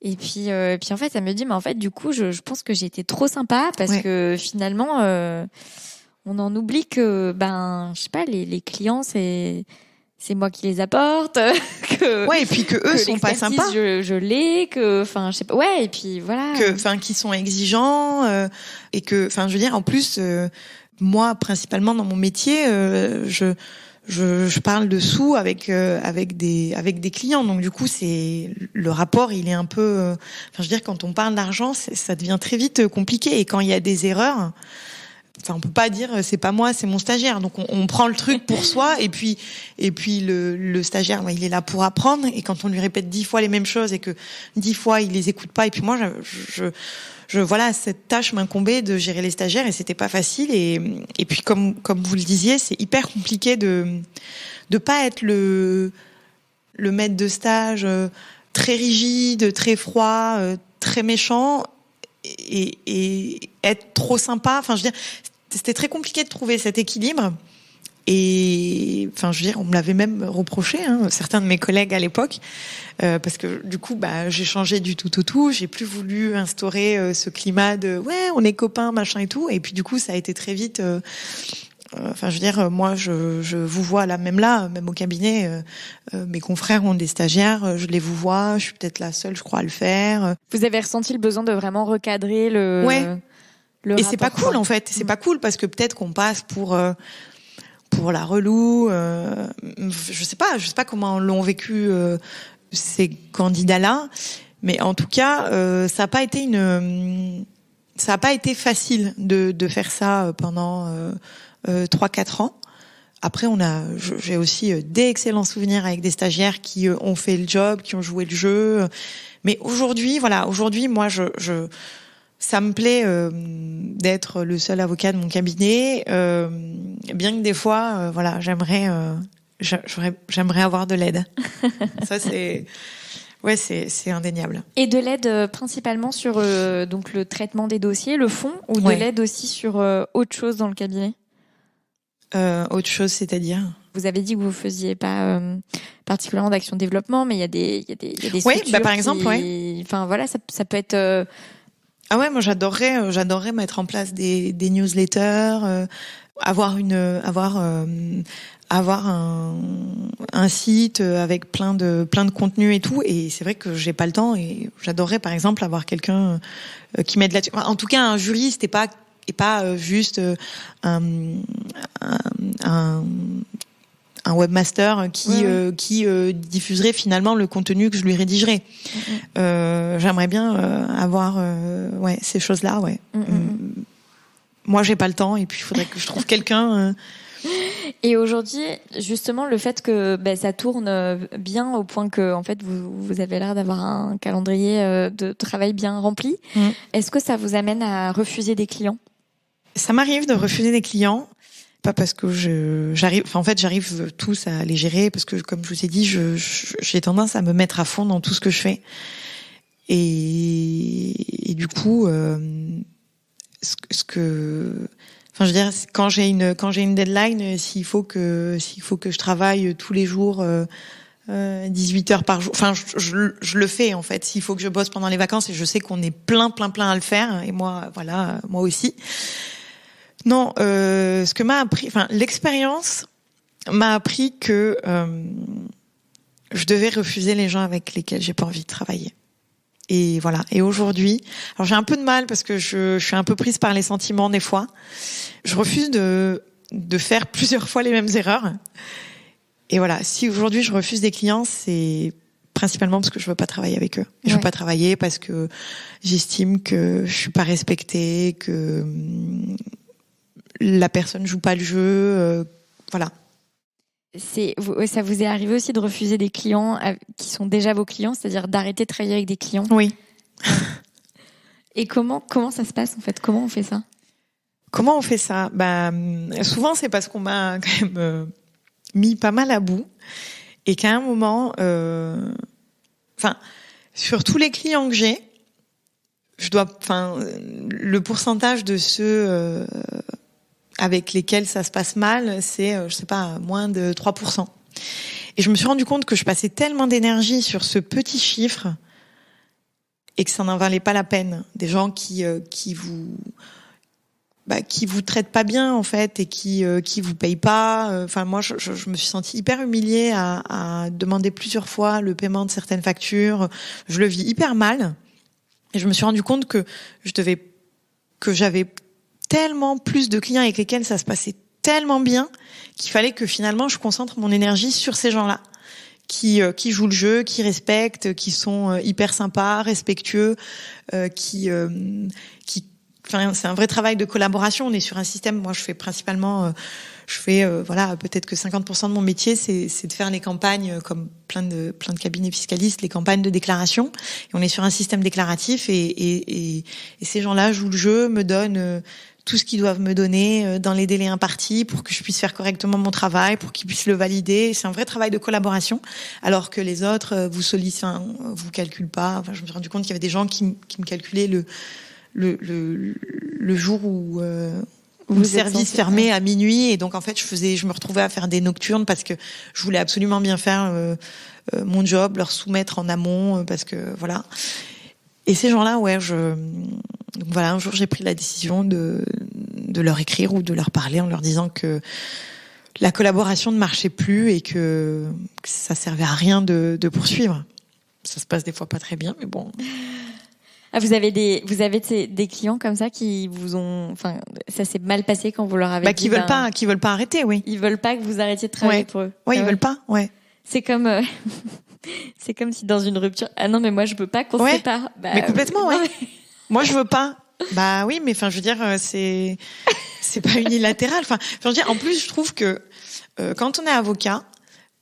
Et puis en fait, elle me dit mais en fait du coup je pense que j'ai été trop sympa parce que finalement. On en oublie que, je sais pas, les clients, c'est moi qui les apporte. Et puis que eux sont pas sympas. Je l'ai, je sais pas. Ouais, et puis voilà. Qu'ils sont exigeants, et que, je veux dire, en plus, moi, principalement dans mon métier, je parle de sous avec des clients. Donc, du coup, le rapport, il est un peu, je veux dire, quand on parle d'argent, ça devient très vite compliqué. Et quand il y a des erreurs, on peut pas dire c'est pas moi, c'est mon stagiaire. Donc on prend le truc pour soi et puis le stagiaire, il est là pour apprendre. Et quand on lui répète 10 fois les mêmes choses et que 10 fois il les écoute pas, et puis moi voilà, cette tâche m'incombait de gérer les stagiaires et c'était pas facile. Et puis comme vous le disiez, c'est hyper compliqué de pas être le maître de stage très rigide, très froid, très méchant. et être trop sympa. Enfin, je veux dire, c'était très compliqué de trouver cet équilibre. Et enfin, je veux dire, on me l'avait même reproché, certains de mes collègues à l'époque, parce que du coup, j'ai changé du tout au tout. J'ai plus voulu instaurer ce climat de ouais, on est copains, machin et tout. Et puis du coup, ça a été très vite. Enfin, je veux dire, moi, je vous vois là, même au cabinet, mes confrères ont des stagiaires, je les vous vois. Je suis peut-être la seule, je crois, à le faire. Vous avez ressenti le besoin de vraiment recadrer le et rapport, c'est pas cool en fait. C'est pas cool parce que peut-être qu'on passe pour la relou, je sais pas comment l'ont vécu ces candidats-là, mais en tout cas, ça a pas été facile de faire ça pendant 3-4 ans. Après, j'ai aussi d'excellents souvenirs avec des stagiaires qui ont fait le job, qui ont joué le jeu. Mais aujourd'hui, moi, ça me plaît d'être le seul avocat de mon cabinet, bien que des fois, j'aimerais avoir de l'aide. Ça, c'est indéniable. Et de l'aide principalement sur donc le traitement des dossiers, le fond, ou de l'aide aussi sur autre chose dans le cabinet? Autre chose, c'est-à-dire? Vous avez dit que vous faisiez pas particulièrement d'action développement, mais il y a des structures par exemple, Enfin voilà, ça peut être. Ah ouais, moi j'adorerais mettre en place des newsletters, avoir un site avec plein de contenus et tout. Et c'est vrai que j'ai pas le temps et j'adorerais par exemple avoir quelqu'un qui m'aide là-dessus. En tout cas, un juriste et pas juste un webmaster qui diffuserait finalement le contenu que je lui rédigerais. J'aimerais bien avoir ces choses-là. Moi, j'ai pas le temps et puis il faudrait que je trouve quelqu'un. Et aujourd'hui, justement, le fait que ça tourne bien au point que en fait vous avez l'air d'avoir un calendrier de travail bien rempli, est-ce que ça vous amène à refuser des clients? Ça m'arrive de refuser des clients. Pas parce que j'arrive tous à les gérer, parce que comme je vous ai dit, j'ai tendance à me mettre à fond dans tout ce que je fais. Et du coup, je veux dire, quand j'ai une deadline, s'il faut que je travaille tous les jours 18 heures par jour, enfin je le fais en fait. S'il faut que je bosse pendant les vacances, et je sais qu'on est plein à le faire, et moi aussi. Non, ce que m'a appris, l'expérience m'a appris que je devais refuser les gens avec lesquels j'ai pas envie de travailler. Et voilà. Et aujourd'hui, alors j'ai un peu de mal parce que je suis un peu prise par les sentiments des fois. Je refuse de faire plusieurs fois les mêmes erreurs. Et voilà. Si aujourd'hui je refuse des clients, c'est principalement parce que je veux pas travailler avec eux. Et je veux pas travailler parce que j'estime que je suis pas respectée, que la personne joue pas le jeu, voilà. Ça vous est arrivé aussi de refuser des clients qui sont déjà vos clients, c'est-à-dire d'arrêter de travailler avec des clients? Oui. Et comment ça se passe en fait? Comment on fait ça? Comment on fait ça? Souvent c'est parce qu'on m'a quand même mis pas mal à bout et qu'à un moment, sur tous les clients que j'ai, le pourcentage de ceux avec lesquels ça se passe mal, c'est, je sais pas, moins de 3%. Et je me suis rendu compte que je passais tellement d'énergie sur ce petit chiffre et que ça n'en valait pas la peine. Des gens qui vous traitent pas bien, en fait, et qui vous payent pas. Moi, je me suis sentie hyper humiliée à demander plusieurs fois le paiement de certaines factures. Je le vis hyper mal. Et je me suis rendu compte que j'avais tellement plus de clients avec lesquels ça se passait tellement bien qu'il fallait que finalement je concentre mon énergie sur ces gens-là qui jouent le jeu, qui respectent, qui sont hyper sympas, respectueux, c'est un vrai travail de collaboration. On est sur un système, moi je fais principalement peut-être que 50% de mon métier c'est de faire les campagnes comme plein de cabinets fiscalistes, les campagnes de déclaration. Et on est sur un système déclaratif et ces gens-là jouent le jeu, me donnent tout ce qu'ils doivent me donner dans les délais impartis pour que je puisse faire correctement mon travail, pour qu'ils puissent le valider. C'est un vrai travail de collaboration, alors que les autres vous calculent pas. Je me suis rendu compte qu'il y avait des gens qui me calculaient le jour où le service fermait à minuit, et donc en fait je me retrouvais à faire des nocturnes parce que je voulais absolument bien faire mon job, leur soumettre en amont, parce que voilà. Et ces gens-là, donc voilà, un jour j'ai pris la décision de leur écrire ou de leur parler en leur disant que la collaboration ne marchait plus et que ça servait à rien de poursuivre. Ça se passe des fois pas très bien, mais bon. Ah, vous avez des clients comme ça qui vous ont, enfin, ça s'est mal passé quand vous leur avez dit. Qui veulent pas arrêter, oui. Ils veulent pas que vous arrêtiez de travailler pour eux. Ouais, ils veulent pas, ouais. C'est comme, c'est comme si dans une rupture, ah non, mais moi je veux pas qu'on se sépare. Mais complètement, ouais. Moi je veux pas. Bah oui, mais enfin, je veux dire, c'est pas unilatéral. Enfin, je veux dire, en plus, je trouve que quand on est avocat,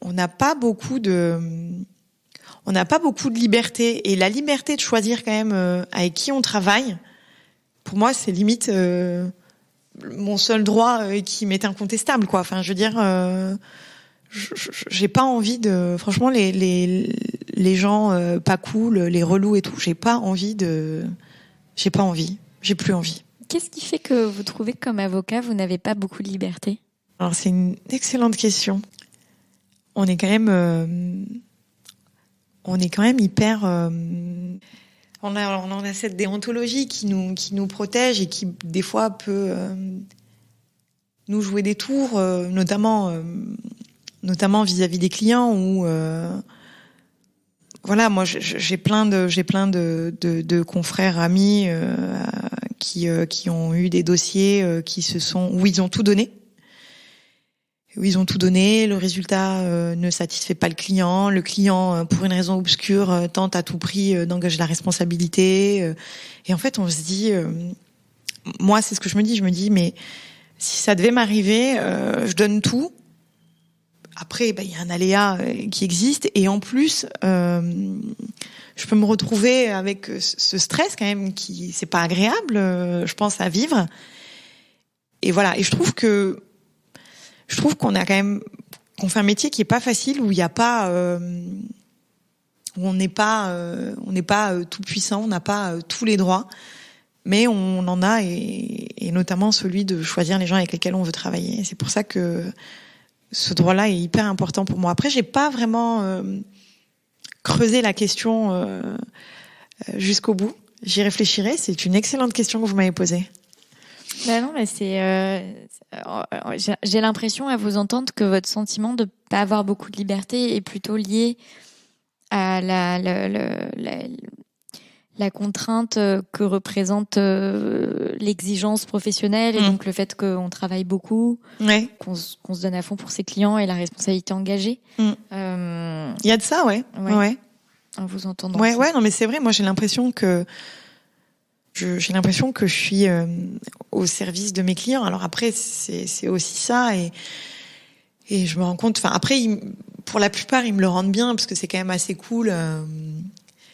on n'a pas beaucoup de liberté, et la liberté de choisir quand même avec qui on travaille. Pour moi, c'est limite mon seul droit qui m'est incontestable, quoi. Enfin, je veux dire, j'ai pas envie de, franchement, les gens pas cool, les relous et tout, j'ai plus envie. Qu'est-ce qui fait que vous trouvez que comme avocat, vous n'avez pas beaucoup de liberté? Alors, c'est une excellente question. On est quand même hyper. On a cette déontologie qui nous protège et qui des fois peut nous jouer des tours, notamment vis-à-vis des clients, où voilà, moi j'ai plein de confrères amis qui ont eu des dossiers où ils ont tout donné. Le résultat ne satisfait pas le client, pour une raison obscure, tente à tout prix d'engager la responsabilité. Et en fait, on se dit, moi, c'est ce que je me dis, mais si ça devait m'arriver, je donne tout. Après, il y a un aléa qui existe, et en plus, je peux me retrouver avec ce stress quand même qui, c'est pas agréable, je pense, à vivre. Et voilà. Et je trouve qu'on fait un métier qui est pas facile, où il y a pas, où on n'est pas tout puissant, on n'a pas tous les droits, mais on en a, et notamment celui de choisir les gens avec lesquels on veut travailler. C'est pour ça que ce droit-là est hyper important pour moi. Après, j'ai pas vraiment creusé la question jusqu'au bout. J'y réfléchirai. C'est une excellente question que vous m'avez posée. Ben non, mais j'ai l'impression à vous entendre que votre sentiment de pas avoir beaucoup de liberté est plutôt lié à la contrainte que représente l'exigence professionnelle, et donc le fait qu'on travaille beaucoup, qu'on se donne à fond pour ses clients, et la responsabilité engagée. Il y a de ça, ouais. En vous entendant. Ouais, non, mais c'est vrai. Moi, j'ai l'impression que je suis au service de mes clients. Alors après, c'est aussi ça, et je me rends compte. Enfin, après, pour la plupart, ils me le rendent bien, parce que c'est quand même assez cool.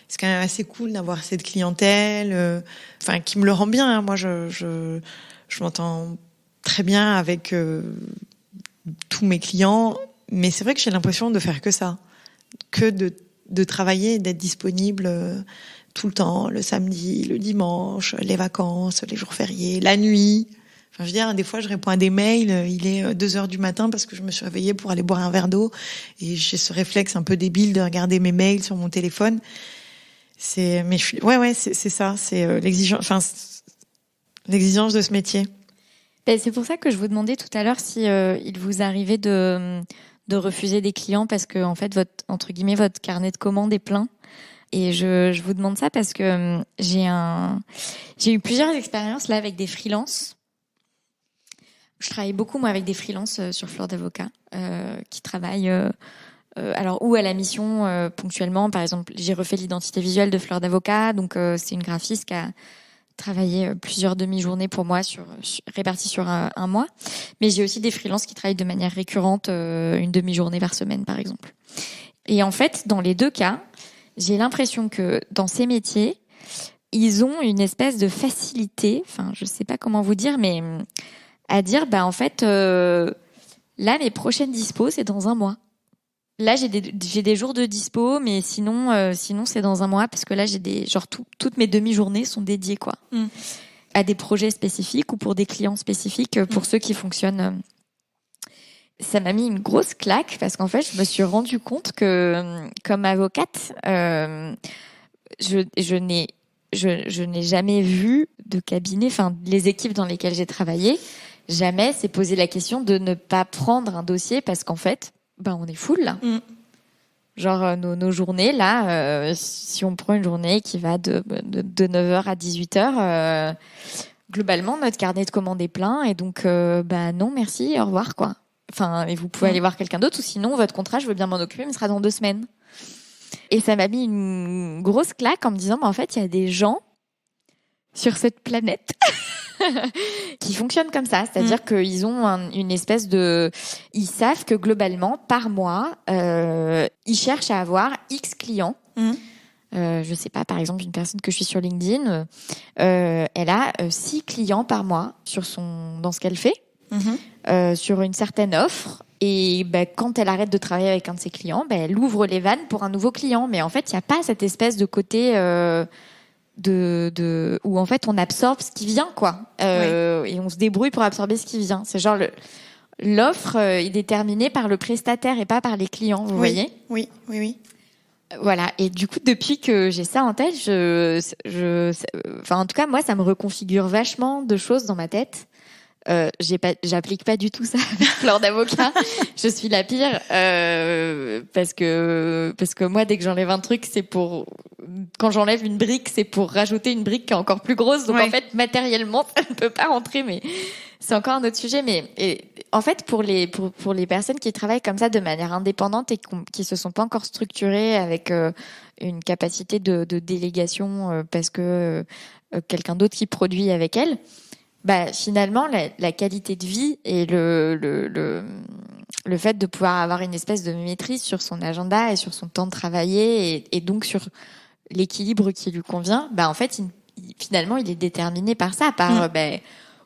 C'est quand même assez cool d'avoir cette clientèle, qui me le rend bien. Hein. Moi, je m'entends très bien avec tous mes clients, mais c'est vrai que j'ai l'impression de faire que ça, que de travailler, d'être disponible tout le temps, le samedi, le dimanche, les vacances, les jours fériés, la nuit. Enfin, je veux dire, des fois, je réponds à des mails, il est 2h du matin parce que je me suis réveillée pour aller boire un verre d'eau, et j'ai ce réflexe un peu débile de regarder mes mails sur mon téléphone. C'est ça, c'est l'exigence de ce métier. C'est pour ça que je vous demandais tout à l'heure si il vous arrivait de refuser des clients parce que, en fait, votre carnet de commandes est plein. Et je vous demande ça parce que j'ai eu plusieurs expériences là avec des freelances. Je travaille beaucoup, moi, avec des freelances sur Fleur d'Avocat qui travaillent ou à la mission ponctuellement. Par exemple, j'ai refait l'identité visuelle de Fleur d'Avocat, donc c'est une graphiste qui a travaillé plusieurs demi-journées pour moi réparties sur un mois. Mais j'ai aussi des freelances qui travaillent de manière récurrente, une demi-journée par semaine, par exemple. Et en fait, dans les deux cas, j'ai l'impression que dans ces métiers, ils ont une espèce de facilité, je sais pas comment vous dire, mais à dire, en fait, là, mes prochaines dispos, c'est dans un mois. Là, j'ai des jours de dispo, mais sinon c'est dans un mois parce que là, toutes mes demi-journées sont dédiées, quoi, à des projets spécifiques ou pour des clients spécifiques, pour ceux qui fonctionnent. Ça m'a mis une grosse claque parce qu'en fait, je me suis rendu compte que, comme avocate, je n'ai jamais vu de cabinet, enfin, les équipes dans lesquelles j'ai travaillé, jamais s'est posé la question de ne pas prendre un dossier parce qu'en fait, on est full là. Genre nos journées là, si on prend une journée qui va de 9h à 18h, globalement notre carnet de commandes est plein et donc non merci, au revoir quoi. Enfin, et vous pouvez aller voir quelqu'un d'autre ou sinon votre contrat, je veux bien m'en occuper, mais ce sera dans 2 semaines. Et ça m'a mis une grosse claque en me disant, en fait, il y a des gens sur cette planète qui fonctionnent comme ça. C'est-à-dire qu'ils ont une espèce de... Ils savent que globalement, par mois, ils cherchent à avoir X clients. Je sais pas, par exemple, une personne que je suis sur LinkedIn, elle a 6 clients par mois dans ce qu'elle fait, sur une certaine offre. Et quand elle arrête de travailler avec un de ses clients, elle ouvre les vannes pour un nouveau client. Mais en fait, il n'y a pas cette espèce de côté où en fait on absorbe ce qui vient, quoi. Et on se débrouille pour absorber ce qui vient. C'est genre l'offre est déterminée par le prestataire et pas par les clients. Vous voyez ? Oui. Voilà. Et du coup, depuis que j'ai ça en tête, en tout cas, moi, ça me reconfigure vachement de choses dans ma tête. J'applique pas du tout ça avec Fleur d'avocat. Je suis la pire parce que moi dès que j'enlève un truc quand j'enlève une brique c'est pour rajouter une brique qui est encore plus grosse donc en fait matériellement ça ne peut pas rentrer mais c'est encore un autre sujet en fait pour les personnes qui travaillent comme ça de manière indépendante et qui se sont pas encore structurées avec une capacité de délégation parce que quelqu'un d'autre qui produit avec elles. Finalement, la qualité de vie et le fait de pouvoir avoir une espèce de maîtrise sur son agenda et sur son temps de travailler et donc sur l'équilibre qui lui convient, en fait, finalement, il est déterminé par ça, par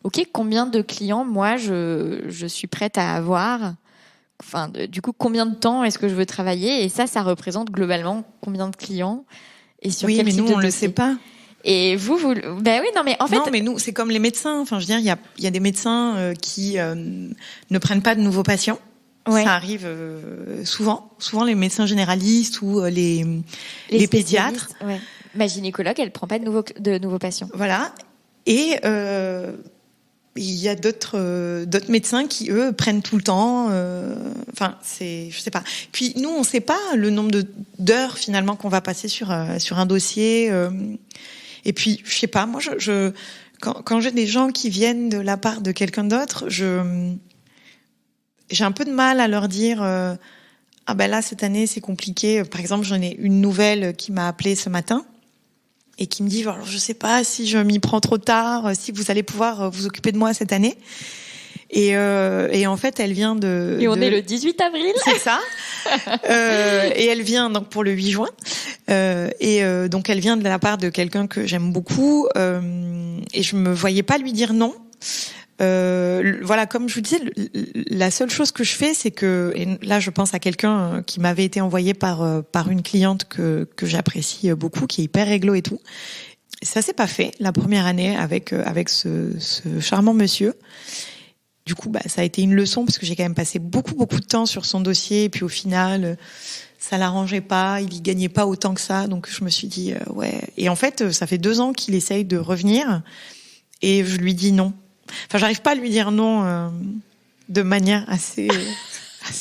ok, combien de clients moi je suis prête à avoir. Enfin, du coup, combien de temps est-ce que je veux travailler et ça représente globalement combien de clients et sur quel type de dossier. Oui, mais nous, on le sait pas. Et vous, oui, non, mais en fait. Non, mais nous, c'est comme les médecins. Enfin, je veux dire, il y a des médecins qui ne prennent pas de nouveaux patients. Ouais. Ça arrive souvent. Souvent, les médecins généralistes ou les pédiatres. Ouais. Ma gynécologue, elle prend pas de nouveaux patients. Voilà. Et il y a d'autres médecins qui, eux, prennent tout le temps. Enfin, je sais pas. Puis nous, on sait pas le nombre d'heures finalement qu'on va passer sur un dossier. Et puis, je sais pas, moi, quand j'ai des gens qui viennent de la part de quelqu'un d'autre, j'ai un peu de mal à leur dire là, cette année, c'est compliqué. Par exemple, j'en ai une nouvelle qui m'a appelée ce matin et qui me dit, alors, je sais pas si je m'y prends trop tard, si vous allez pouvoir vous occuper de moi cette année. Et en fait, elle vient de... Et on est le 18 avril. C'est ça. Et elle vient donc pour le 8 juin. Donc elle vient de la part de quelqu'un que j'aime beaucoup. Et je me voyais pas lui dire non. Voilà, comme je vous disais, la seule chose que je fais, c'est que... Et là, je pense à quelqu'un qui m'avait été envoyé par une cliente que j'apprécie beaucoup, qui est hyper réglo et tout. Ça s'est pas fait la première année avec ce charmant monsieur. Du coup, ça a été une leçon parce que j'ai quand même passé beaucoup de temps sur son dossier et puis au final, ça l'arrangeait pas, il y gagnait pas autant que ça, donc je me suis dit ouais. Et en fait, ça fait 2 ans qu'il essaye de revenir et je lui dis non. Enfin, j'arrive pas à lui dire non de manière assez.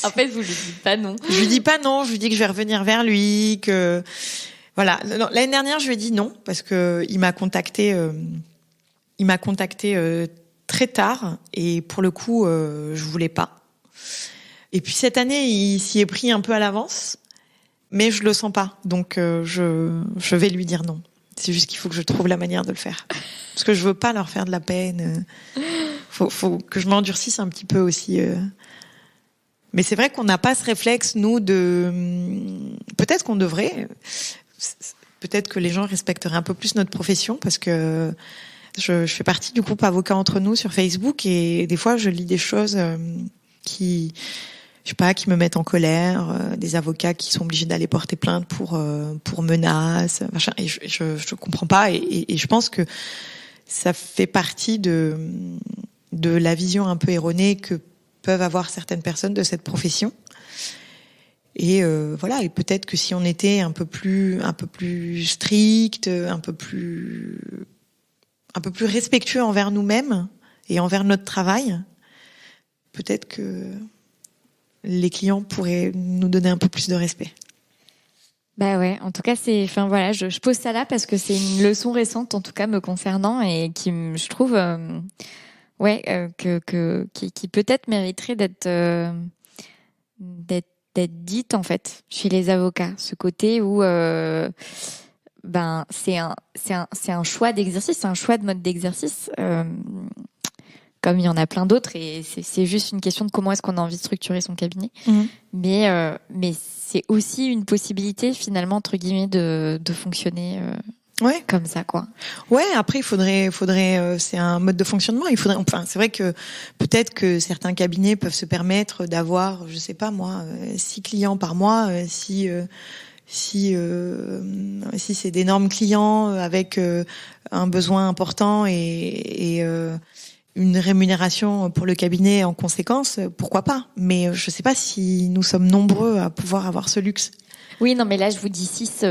En fait, vous lui dites pas non. Je lui dis pas non, je lui dis que je vais revenir vers lui, que voilà. L'année dernière, je lui ai dit non parce que il m'a contacté très tard et pour le coup je voulais pas. Et puis cette année il s'y est pris un peu à l'avance mais je le sens pas donc je vais lui dire non. C'est juste qu'il faut que je trouve la manière de le faire parce que je veux pas leur faire de la peine. Faut que je m'endurcisse un petit peu aussi. Mais c'est vrai qu'on n'a pas ce réflexe nous de peut-être qu'on devrait, peut-être que les gens respecteraient un peu plus notre profession parce que je fais partie du groupe Avocats entre nous sur Facebook et des fois je lis des choses qui je sais pas, qui me mettent en colère, des avocats qui sont obligés d'aller porter plainte pour menaces, machin. Et je comprends pas. Et je pense que ça fait partie de la vision un peu erronée que peuvent avoir certaines personnes de cette profession. Et voilà. Et peut-être que si on était un peu plus strict, un peu plus respectueux envers nous-mêmes et envers notre travail, peut-être que les clients pourraient nous donner un peu plus de respect. Bah ouais, en tout cas, je pose ça là parce que c'est une leçon récente, en tout cas, me concernant et qui, je trouve, qui peut-être mériterait d'être dite, en fait, chez les avocats. Ce côté où, c'est un choix d'exercice, c'est un choix de mode d'exercice, comme il y en a plein d'autres, et c'est juste une question de comment est-ce qu'on a envie de structurer son cabinet. Mais c'est aussi une possibilité, finalement, entre guillemets, de fonctionner comme ça, quoi. Ouais, après, il faudrait c'est un mode de fonctionnement. C'est vrai que peut-être que certains cabinets peuvent se permettre d'avoir, je sais pas moi, 6 clients par mois, si c'est d'énormes clients avec un besoin important et une rémunération pour le cabinet en conséquence, pourquoi pas. Mais je sais pas si nous sommes nombreux à pouvoir avoir ce luxe. Oui, non, mais là, je vous dis 6,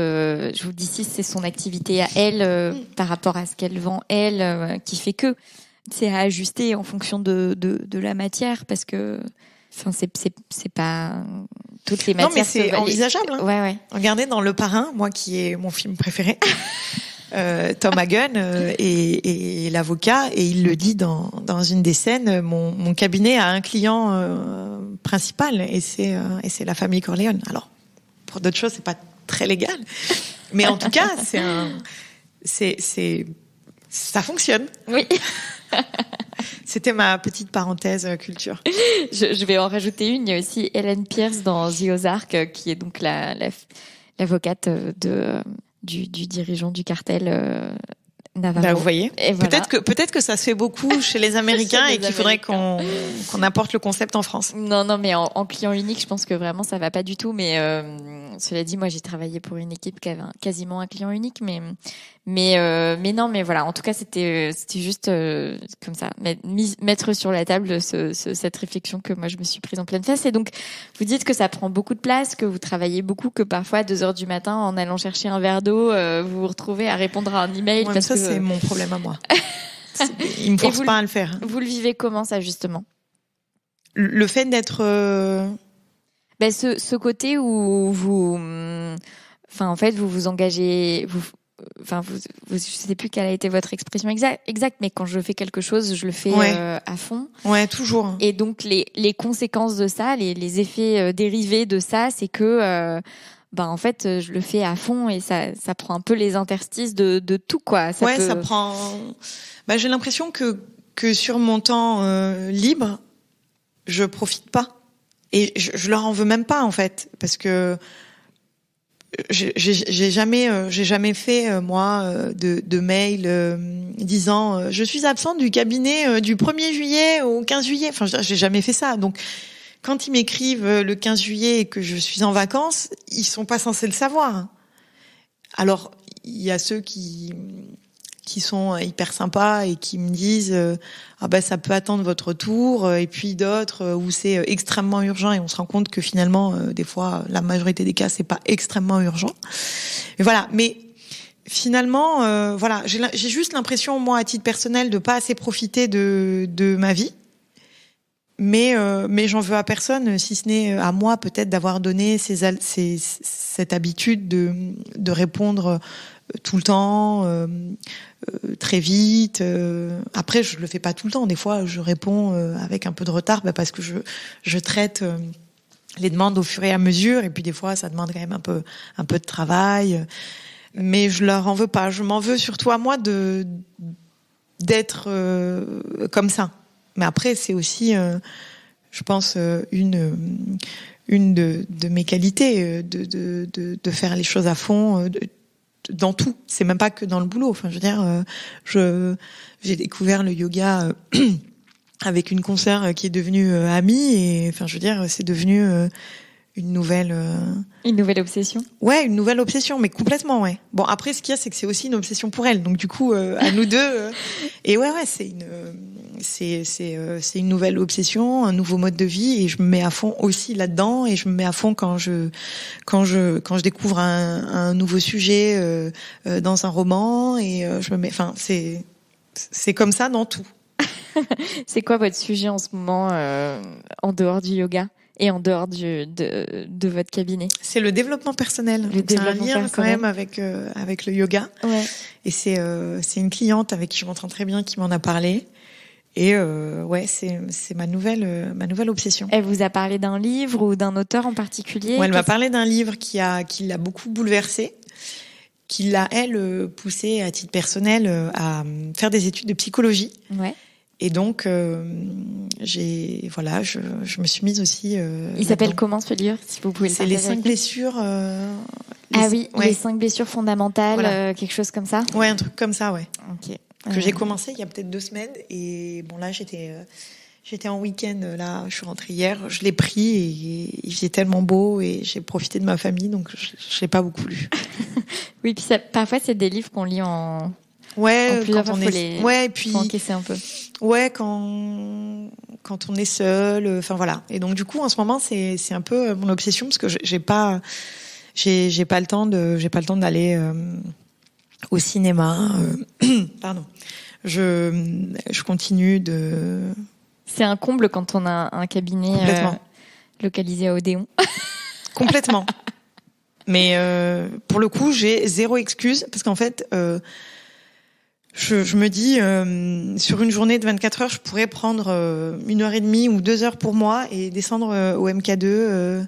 c'est son activité à elle, par rapport à ce qu'elle vend, elle, qui fait que c'est à ajuster en fonction de la matière, parce que, enfin, c'est pas toutes les matières. Non, mais c'est envisageable. Hein. Ouais. Regardez dans Le Parrain, moi qui est mon film préféré. Tom Hagen et l'avocat, et il le dit dans une des scènes, mon cabinet a un client principal, et c'est la famille Corleone. Alors pour d'autres choses c'est pas très légal, mais en tout cas ça fonctionne. Oui. C'était ma petite parenthèse culture. Je vais en rajouter une. Il y a aussi Ellen Pierce dans The Ozark, qui est donc l'avocate du dirigeant du cartel Navarro. Bah, vous voyez. Et voilà. Peut-être que ça se fait beaucoup chez les Américains et qu'il faudrait qu'on apporte le concept en France. Non, mais en client unique, je pense que vraiment ça va pas du tout. Mais cela dit, moi j'ai travaillé pour une équipe qui avait quasiment un client unique, mais non, mais voilà. En tout cas, c'était juste comme ça, mettre sur la table cette réflexion que moi je me suis prise en pleine face. Et donc, vous dites que ça prend beaucoup de place, que vous travaillez beaucoup, que parfois à 2h du matin, en allant chercher un verre d'eau, vous vous retrouvez à répondre à un email. Ouais, parce que c'est mon problème à moi. Il me force pas à le faire. Vous le vivez comment, ça, justement? Le fait d'être... ce côté où vous... Enfin, en fait, vous vous engagez... je sais plus quelle a été votre expression exacte, mais quand je fais quelque chose, je le fais à fond. Ouais, toujours. Et donc, les conséquences de ça, les effets dérivés de ça, c'est que... en fait, je le fais à fond et ça prend un peu les interstices de tout, quoi. Ça prend... j'ai l'impression que sur mon temps libre, je profite pas. Et je leur en veux même pas, en fait, parce que j'ai jamais fait, moi, de mail disant je suis absente du cabinet du 1er juillet au 15 juillet. Enfin, j'ai jamais fait ça. Donc, quand ils m'écrivent le 15 juillet et que je suis en vacances, ils sont pas censés le savoir. Alors, il y a ceux qui sont hyper sympas et qui me disent ça peut attendre votre retour, et puis d'autres où c'est extrêmement urgent et on se rend compte que finalement des fois la majorité des cas c'est pas extrêmement urgent. Mais voilà, mais finalement j'ai juste l'impression, moi à titre personnel, de pas assez profiter de ma vie. Mais j'en veux à personne, si ce n'est à moi peut-être d'avoir donné cette habitude de répondre tout le temps, très vite. Après, je le fais pas tout le temps. Des fois, je réponds avec un peu de retard, parce que je traite les demandes au fur et à mesure. Et puis des fois, ça demande quand même un peu de travail. Mais je leur en veux pas. Je m'en veux surtout à moi d'être comme ça. Mais après, c'est aussi, je pense, une de mes qualités, de faire les choses à fond, dans tout. C'est même pas que dans le boulot. Enfin, je veux dire, j'ai découvert le yoga avec une consoeur qui est devenue amie et enfin je veux dire c'est devenu une nouvelle obsession. Ouais, une nouvelle obsession, mais complètement, ouais. Bon, après, ce qu'il y a, c'est que c'est aussi une obsession pour elle. Donc, du coup, à nous deux. Et ouais, c'est une nouvelle obsession, un nouveau mode de vie, et je me mets à fond aussi là-dedans, et je me mets à fond quand je découvre un nouveau sujet dans un roman, et je me mets. Enfin, c'est comme ça dans tout. C'est quoi votre sujet en ce moment en dehors du yoga? Et en dehors de votre cabinet? C'est le développement personnel. C'est un lien quand même avec le yoga. Ouais. Et c'est une cliente avec qui je m'entends très bien qui m'en a parlé. Et ouais, c'est ma nouvelle obsession. Elle vous a parlé d'un livre ou d'un auteur en particulier? Ouais, elle m'a parlé d'un livre qui l'a beaucoup bouleversée, qui l'a elle poussée à titre personnel à faire des études de psychologie. Ouais. Et donc, je me suis mise aussi. Il s'appelle comment ce livre, si vous pouvez le partager? C'est les 5 blessures. Ouais. Les 5 blessures fondamentales, voilà. Quelque chose comme ça. Ouais, un truc comme ça, ouais. Ok. Que j'ai commencé il y a peut-être 2 semaines et bon là j'étais en week-end là, je suis rentrée hier, je l'ai pris et il faisait tellement beau et j'ai profité de ma famille donc je l'ai pas beaucoup lu. Oui, puis parfois c'est des livres qu'on lit en quand on est et puis faut encaisser un peu. Ouais, quand on est seul, enfin voilà. Et donc du coup en ce moment c'est un peu mon obsession parce que j'ai pas le temps d'aller au cinéma. Pardon. Je continue de. C'est un comble quand on a un cabinet localisé à Odéon. Complètement. Mais pour le coup, j'ai 0 excuse parce qu'en fait, je me dis sur une journée de 24 heures, je pourrais prendre 1h30 ou 2 heures pour moi et descendre au MK2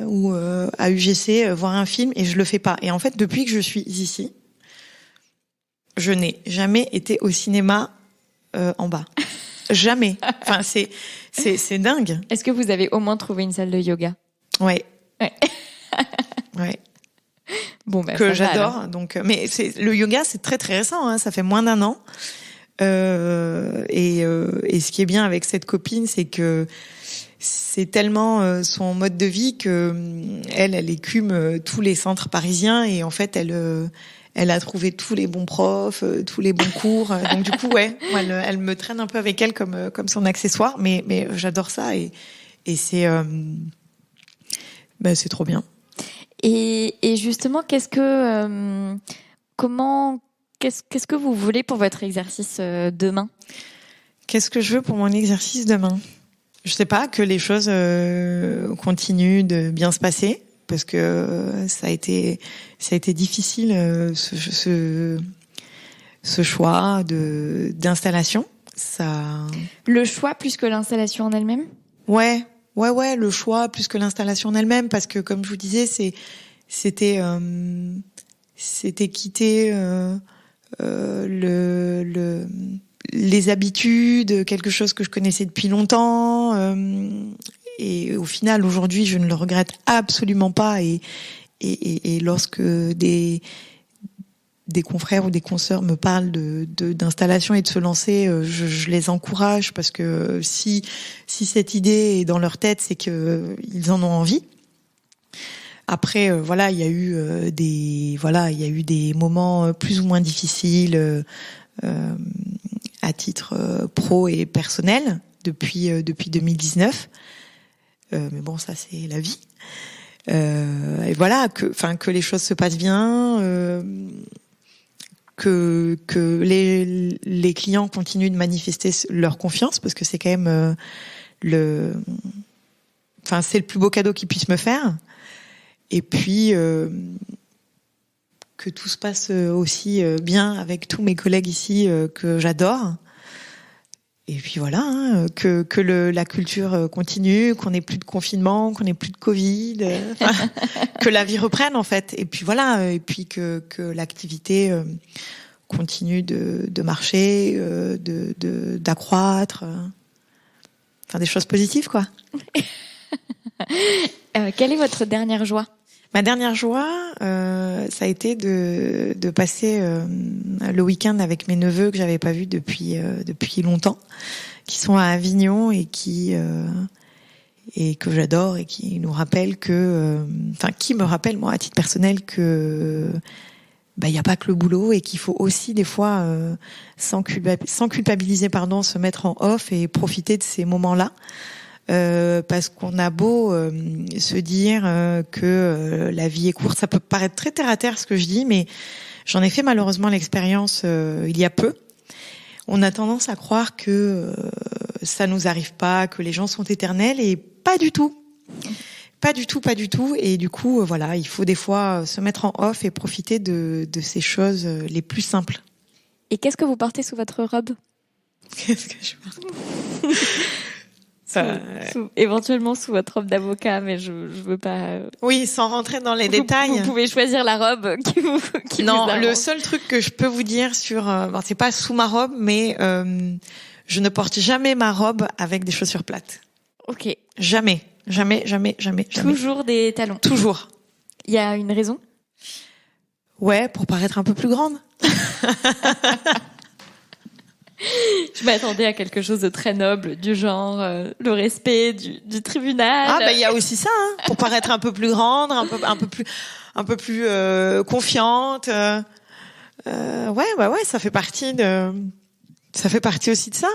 ou à UGC voir un film et je le fais pas. Et en fait, depuis que je suis ici, je n'ai jamais été au cinéma en bas. Jamais. Enfin, c'est dingue. Est-ce que vous avez au moins trouvé une salle de yoga? Ouais. Ouais. Bon, bah, que j'adore. Donc, mais le yoga, c'est très très récent. Hein, ça fait moins d'1 an. Et ce qui est bien avec cette copine, c'est que c'est tellement son mode de vie que elle écume tous les centres parisiens et en fait elle a trouvé tous les bons profs, tous les bons cours. Donc du coup elle me traîne un peu avec elle comme son accessoire, mais j'adore ça et c'est trop bien. Et justement, qu'est-ce que vous voulez pour votre exercice demain? Qu'est-ce que je veux pour mon exercice demain? Je sais pas, que les choses continuent de bien se passer parce que ça a été difficile ce choix d'installation. Le choix plus que l'installation en elle-même? Ouais, le choix plus que l'installation en elle-même parce que comme je vous disais, c'était quitter les habitudes, quelque chose que je connaissais depuis longtemps, et au final aujourd'hui je ne le regrette absolument pas et lorsque des confrères ou des consoeurs me parlent d'installation et de se lancer, je les encourage parce que si cette idée est dans leur tête, c'est que ils en ont envie. Après, il y a eu des moments plus ou moins difficiles à titre pro et personnel depuis 2019. Mais bon, ça c'est la vie. Et voilà, que les choses se passent bien, que les clients continuent de manifester leur confiance parce que c'est quand même c'est le plus beau cadeau qu'ils puissent me faire. Et puis que tout se passe aussi bien avec tous mes collègues ici que j'adore. Et puis voilà, que la culture continue, qu'on n'ait plus de confinement, qu'on n'ait plus de Covid, que la vie reprenne en fait. Et puis voilà, et puis que l'activité continue de marcher, d'accroître. Enfin, des choses positives, quoi. Quelle est votre dernière joie? Ma dernière joie, ça a été de passer le week-end avec mes neveux que j'avais pas vus depuis longtemps, qui sont à Avignon et que j'adore et qui nous rappellent qui me rappellent moi à titre personnel que y a pas que le boulot et qu'il faut aussi des fois sans culpabiliser se mettre en off et profiter de ces moments-là. Parce qu'on a beau se dire que la vie est courte, ça peut paraître très terre à terre ce que je dis, mais j'en ai fait malheureusement l'expérience il y a peu. On a tendance à croire que ça nous arrive pas, que les gens sont éternels, et pas du tout. Pas du tout. Et du coup, voilà, il faut des fois se mettre en off et profiter de ces choses les plus simples. Et qu'est-ce que vous portez sous votre robe ? Qu'est-ce que je porte éventuellement sous votre robe d'avocat, mais je veux pas. Oui, sans rentrer dans les détails. Vous pouvez choisir la robe qui vous Non, arrange. le seul truc que je peux vous dire c'est pas sous ma robe, mais je ne porte jamais ma robe avec des chaussures plates. Ok. Jamais. Toujours des talons. Toujours. Il y a une raison ? Ouais, pour paraître un peu plus grande. Je m'attendais à quelque chose de très noble, du genre le respect du tribunal. Ah il y a aussi ça, hein, pour paraître un peu plus grande, un peu plus confiante. Ouais, ça fait partie aussi de ça.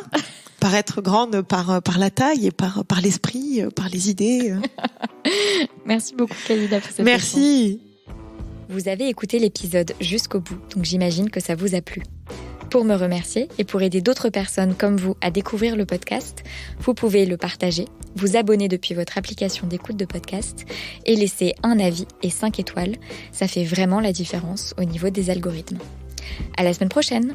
Paraître grande par la taille et par l'esprit, par les idées. Merci beaucoup Khalida pour cette Merci. Vous avez écouté l'épisode jusqu'au bout, donc j'imagine que ça vous a plu. Pour me remercier et pour aider d'autres personnes comme vous à découvrir le podcast, vous pouvez le partager, vous abonner depuis votre application d'écoute de podcast et laisser un avis et 5 étoiles. Ça fait vraiment la différence au niveau des algorithmes. À la semaine prochaine!